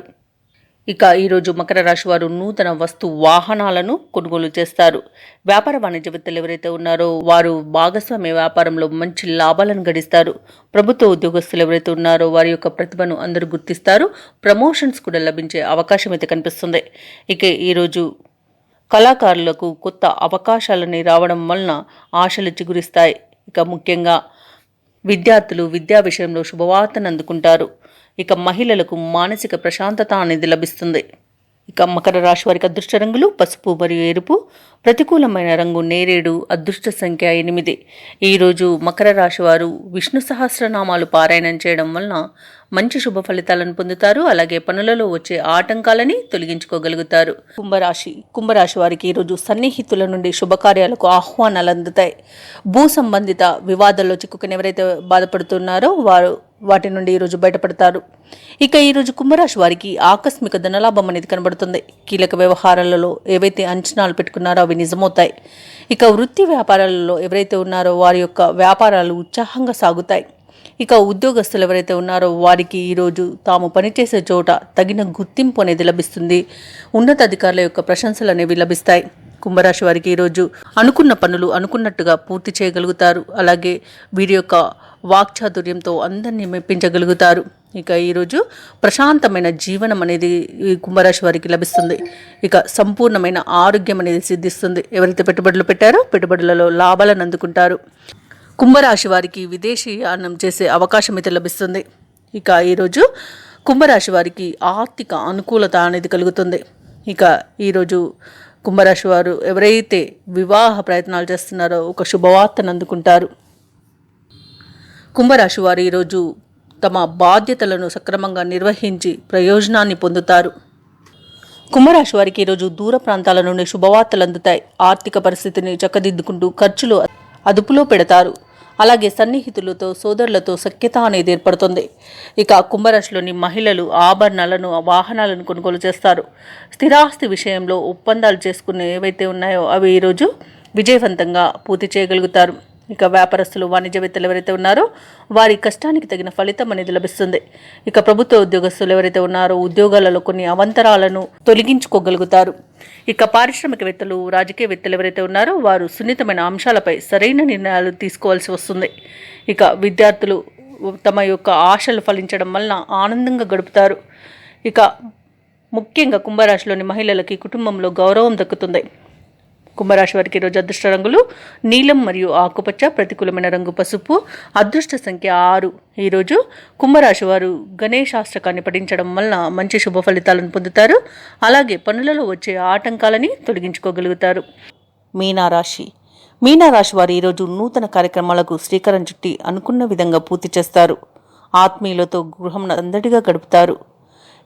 ఇక ఈరోజు మకర రాశి వారు నూతన వస్తు వాహనాలను కొనుగోలు చేస్తారు. వ్యాపార వాణిజ్యవేత్తలు ఎవరైతే ఉన్నారో వారు భాగస్వామ్య వ్యాపారంలో మంచి లాభాలను గడిస్తారు. ప్రభుత్వ ఉద్యోగస్తులు ఎవరైతే ఉన్నారో వారి యొక్క ప్రతిభను అందరూ గుర్తిస్తారు. ప్రమోషన్స్ కూడా లభించే అవకాశం అయితే కనిపిస్తుంది. ఇక ఈరోజు కళాకారులకు కొత్త అవకాశాలని రావడం వలన ఆశలు చిగురిస్తాయి. ఇక ముఖ్యంగా విద్యార్థులు విద్యా విషయంలో శుభవార్తను అందుకుంటారు. ఇక మహిళలకు మానసిక ప్రశాంతత అనేది లభిస్తుంది. ఇక మకర రాశి వారికి అదృష్ట రంగులు పసుపు మరియు ఎరుపు. ప్రతికూలమైన రంగు నేరేడు. అదృష్ట సంఖ్య 8. ఈరోజు మకర రాశి వారు విష్ణు సహస్రనామాలు పారాయణం చేయడం వలన మంచి శుభ ఫలితాలను పొందుతారు. అలాగే పనులలో వచ్చే ఆటంకాలని తొలగించుకోగలుగుతారు. కుంభరాశి వారికి ఈరోజు సన్నిహితుల నుండి శుభకార్యాలకు ఆహ్వానాలు అందుతాయి. భూ సంబంధిత వివాదాల్లో చిక్కుకుని ఎవరైతే బాధపడుతున్నారో వారు వాటి నుండి ఈరోజు బయటపడతారు. ఇక ఈరోజు కుంభరాశి వారికి ఆకస్మిక ధనలాభం అనేది కనబడుతుంది. కీలక వ్యవహారాలలో ఏవైతే అంచనాలు పెట్టుకున్నారో అవి నిజమవుతాయి. ఇక వృత్తి వ్యాపారాలలో ఎవరైతే ఉన్నారో వారి యొక్క వ్యాపారాలు ఉత్సాహంగా సాగుతాయి. ఇక ఉద్యోగస్తులు ఎవరైతే ఉన్నారో వారికి ఈరోజు తాము పనిచేసే చోట తగిన గుర్తింపు అనేది లభిస్తుంది. ఉన్నతాధికారుల యొక్క ప్రశంసలు అనేవి లభిస్తాయి. కుంభరాశి వారికి ఈరోజు అనుకున్న పనులు అనుకున్నట్టుగా పూర్తి చేయగలుగుతారు. అలాగే వీరి యొక్క వాక్చాతుర్యంతో అందరినీ మెప్పించగలుగుతారు. ఇక ఈరోజు ప్రశాంతమైన జీవనం అనేది ఈ కుంభరాశి వారికి లభిస్తుంది. ఇక సంపూర్ణమైన ఆరోగ్యం అనేది సిద్ధిస్తుంది. ఎవరైతే పెట్టుబడులు పెట్టారో పెట్టుబడులలో లాభాలను అందుకుంటారు. కుంభరాశి వారికి విదేశీయానం చేసే అవకాశం అయితే లభిస్తుంది. ఇక ఈరోజు కుంభరాశి వారికి ఆర్థిక అనుకూలత అనేది కలుగుతుంది. ఇక ఈరోజు కుంభరాశి వారు ఎవరైతే వివాహ ప్రయత్నాలు చేస్తున్నారో ఒక శుభవార్తను అందుకుంటారు. కుంభరాశి వారు ఈరోజు తమ బాధ్యతలను సక్రమంగా నిర్వహించి ప్రయోజనాన్ని పొందుతారు. కుంభరాశి వారికి ఈరోజు దూర ప్రాంతాల నుండి శుభవార్తలు అందుతాయి. ఆర్థిక పరిస్థితిని చక్కదిద్దుకుంటూ ఖర్చులు అదుపులో పెడతారు. అలాగే సన్నిహితులతో సోదరులతో సఖ్యత అనేది ఏర్పడుతుంది. ఇక కుంభరాశిలోని మహిళలు ఆభరణాలను వాహనాలను కొనుగోలు చేస్తారు. స్థిరాస్తి విషయంలో ఒప్పందాలు చేసుకునే ఏవైతే ఉన్నాయో అవి ఈరోజు విజయవంతంగా పూర్తి చేయగలుగుతారు. ఇక వ్యాపారస్తులు వాణిజ్యవేత్తలు ఎవరైతే ఉన్నారో వారి కష్టానికి తగిన ఫలితం అనేది లభిస్తుంది. ఇక ప్రభుత్వ ఉద్యోగస్తులు ఎవరైతే ఉన్నారో ఉద్యోగాలలో కొన్ని అవంతరాలను తొలగించుకోగలుగుతారు. ఇక పారిశ్రామికవేత్తలు రాజకీయవేత్తలు ఎవరైతే ఉన్నారో వారు సున్నితమైన అంశాలపై సరైన నిర్ణయాలు తీసుకోవాల్సి వస్తుంది. ఇక విద్యార్థులు తమ యొక్క ఆశలు ఫలించడం వలన ఆనందంగా గడుపుతారు. ఇక ముఖ్యంగా కుంభరాశిలోని మహిళలకి కుటుంబంలో గౌరవం దక్కుతుంది. కుంభరాశి వారికి ఈరోజు అదృష్ట రంగులు నీలం మరియు ఆకుపచ్చ. ప్రతికూలమైన రంగు పసుపు. అదృష్ట సంఖ్య 6. ఈరోజు కుంభరాశి వారు గణేశాష్టకాన్ని పఠించడం వలన మంచి శుభ ఫలితాలను పొందుతారు. అలాగే పనులలో వచ్చే ఆటంకాలని తొలగించుకోగలుగుతారు. మీనారాశి వారు ఈరోజు నూతన కార్యక్రమాలకు శ్రీకారం చుట్టి అనుకున్న విధంగా పూర్తి చేస్తారు. ఆత్మీయులతో గృహం సందడిగా గడుపుతారు.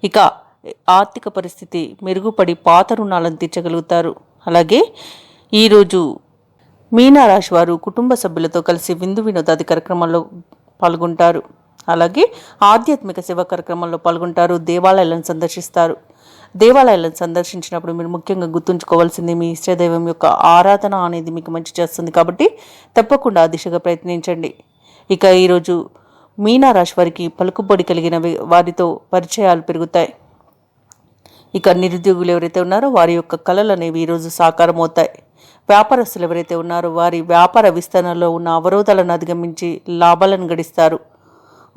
ఇక ఆర్థిక పరిస్థితి మెరుగుపడి పాత రుణాలను తీర్చగలుగుతారు. అలాగే ఈరోజు మీనరాశి వారు కుటుంబ సభ్యులతో కలిసి విందు వినోదాది కార్యక్రమాల్లో పాల్గొంటారు. అలాగే ఆధ్యాత్మిక సేవా కార్యక్రమాల్లో పాల్గొంటారు. దేవాలయాలను సందర్శిస్తారు. దేవాలయాలను సందర్శించినప్పుడు మీరు ముఖ్యంగా గుర్తుంచుకోవాల్సింది మీ ఇష్టదైవం యొక్క ఆరాధన అనేది మీకు మంచి చేస్తుంది కాబట్టి తప్పకుండా ఆ దిశగా ప్రయత్నించండి. ఇక ఈరోజు మీనరాశి వారికి పలుకుబడి కలిగిన వారితో పరిచయాలు పెరుగుతాయి. ఇక నిరుద్యోగులు ఎవరైతే ఉన్నారో వారి యొక్క కళలు అనేవి ఈరోజు సాకారం అవుతాయి. వ్యాపారస్తులు ఎవరైతే ఉన్నారో వారి వ్యాపార విస్తరణలో ఉన్న అవరోధాలను అధిగమించి లాభాలను గడిస్తారు.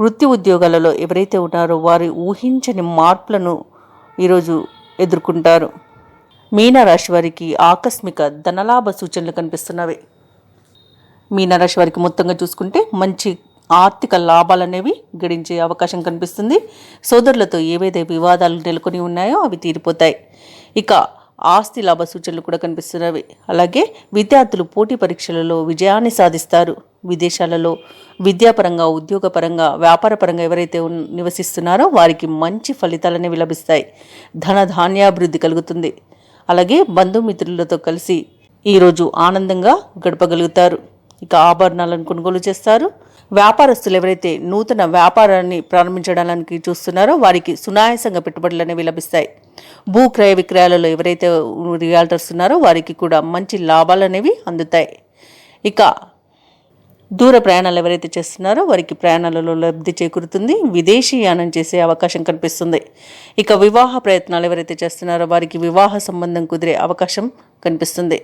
వృత్తి ఉద్యోగాలలో ఎవరైతే ఉన్నారో వారి ఊహించని మార్పులను ఈరోజు ఎదుర్కొంటారు. మీనరాశి వారికి ఆకస్మిక ధనలాభ సూచనలు కనిపిస్తున్నవి. మీనరాశి వారికి మొత్తంగా చూసుకుంటే మంచి ఆర్థిక లాభాలనేవి గడించే అవకాశం కనిపిస్తుంది. సోదరులతో ఏవైతే వివాదాలు నెలకొని ఉన్నాయో అవి తీరిపోతాయి. ఇక ఆస్తి లాభ సూచనలు కూడా కనిపిస్తున్నవి. అలాగే విద్యార్థులు పోటీ పరీక్షలలో విజయాన్ని సాధిస్తారు. విదేశాలలో విద్యాపరంగా, ఉద్యోగపరంగా, వ్యాపారపరంగా ఎవరైతే నివసిస్తున్నారో వారికి మంచి ఫలితాలనే లభిస్తాయి. ధాన్యాభివృద్ధి కలుగుతుంది. అలాగే బంధుమిత్రులతో కలిసి ఈరోజు ఆనందంగా గడపగలుగుతారు. ఇక ఆభరణాలను కొనుగోలు చేస్తారు. వ్యాపారస్తులు ఎవరైతే నూతన వ్యాపారాన్ని ప్రారంభించడానికి చూస్తున్నారో వారికి సునాయాసంగా పెట్టుబడులు అనేవి లభిస్తాయి. భూ క్రయ విక్రయాలలో ఎవరైతే రియాల్టర్స్ ఉన్నారో వారికి కూడా మంచి లాభాలు అనేవి అందుతాయి. ఇక దూర ప్రయాణాలు ఎవరైతే చేస్తున్నారో వారికి ప్రయాణాలలో లబ్ధి చేకూరుతుంది. విదేశీ యానం చేసే అవకాశం కనిపిస్తుంది. ఇక వివాహ ప్రయత్నాలు ఎవరైతే చేస్తున్నారో వారికి వివాహ సంబంధం కుదిరే అవకాశం కనిపిస్తుంది.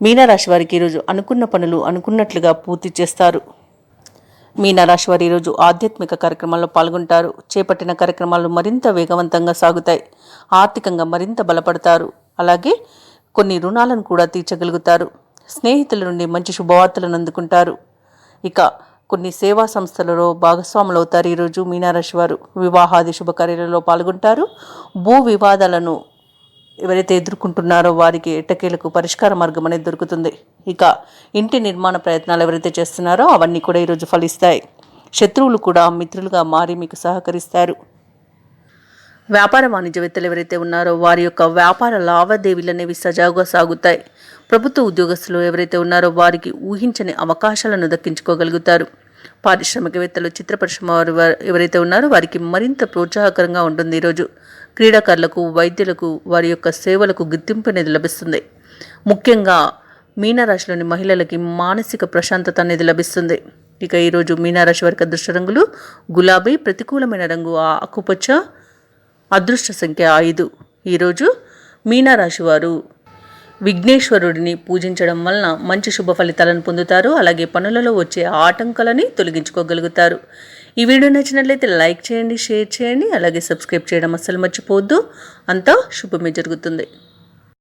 మీనరాశి వారికి ఈరోజు అనుకున్న పనులు అనుకున్నట్లుగా పూర్తి చేస్తారు. మీనరాశి వారు ఈరోజు ఆధ్యాత్మిక కార్యక్రమాల్లో పాల్గొంటారు. చేపట్టిన కార్యక్రమాలు మరింత వేగవంతంగా సాగుతాయి. ఆర్థికంగా మరింత బలపడతారు. అలాగే కొన్ని రుణాలను కూడా తీర్చగలుగుతారు. స్నేహితుల నుండి మంచి శుభవార్తలను అందుకుంటారు. ఇక కొన్ని సేవా సంస్థలలో భాగస్వాములు అవుతారు. ఈరోజు మీనరాశి వారు వివాహాది శుభకార్యాలలో పాల్గొంటారు. భూ వివాదాలను ఎవరైతే ఎదుర్కొంటున్నారో వారికి ఎట్టకేలకు పరిష్కార మార్గం అనేది దొరుకుతుంది. ఇక ఇంటి నిర్మాణ ప్రయత్నాలు ఎవరైతే చేస్తున్నారో అవన్నీ కూడా ఈరోజు ఫలిస్తాయి. శత్రువులు కూడా మిత్రులుగా మారి మీకు సహకరిస్తారు. వ్యాపార వాణిజ్యవేత్తలు ఎవరైతే ఉన్నారో వారి యొక్క వ్యాపార లావాదేవీలు అనేవి సజావుగా సాగుతాయి. ప్రభుత్వ ఉద్యోగస్తులు ఎవరైతే ఉన్నారో వారికి ఊహించని అవకాశాలను దక్కించుకోగలుగుతారు. పారిశ్రామికవేత్తలు, చిత్ర పరిశ్రమ వారు ఎవరైతే ఉన్నారో వారికి మరింత ప్రోత్సాహకరంగా ఉంటుంది. ఈరోజు క్రీడాకారులకు, వైద్యులకు వారి యొక్క సేవలకు గుర్తింపు అనేది లభిస్తుంది. ముఖ్యంగా మీనరాశిలోని మహిళలకి మానసిక ప్రశాంతత అనేది లభిస్తుంది. ఇక ఈరోజు మీనరాశి వారికి అదృష్ట రంగులు గులాబీ, ప్రతికూలమైన రంగు ఆకుపచ్చ, అదృష్ట సంఖ్య 5. ఈరోజు మీనరాశి వారు విఘ్నేశ్వరుడిని పూజించడం వలన మంచి శుభ ఫలితాలను పొందుతారు. అలాగే పనులలో వచ్చే ఆటంకాలని తొలగించుకోగలుగుతారు. ఈ వీడియో నచ్చినట్లయితే లైక్ చేయండి, షేర్ చేయండి, అలాగే సబ్స్క్రైబ్ చేయడం అస్సలు మర్చిపోవద్దు. అంతా శుభమే జరుగుతుంది.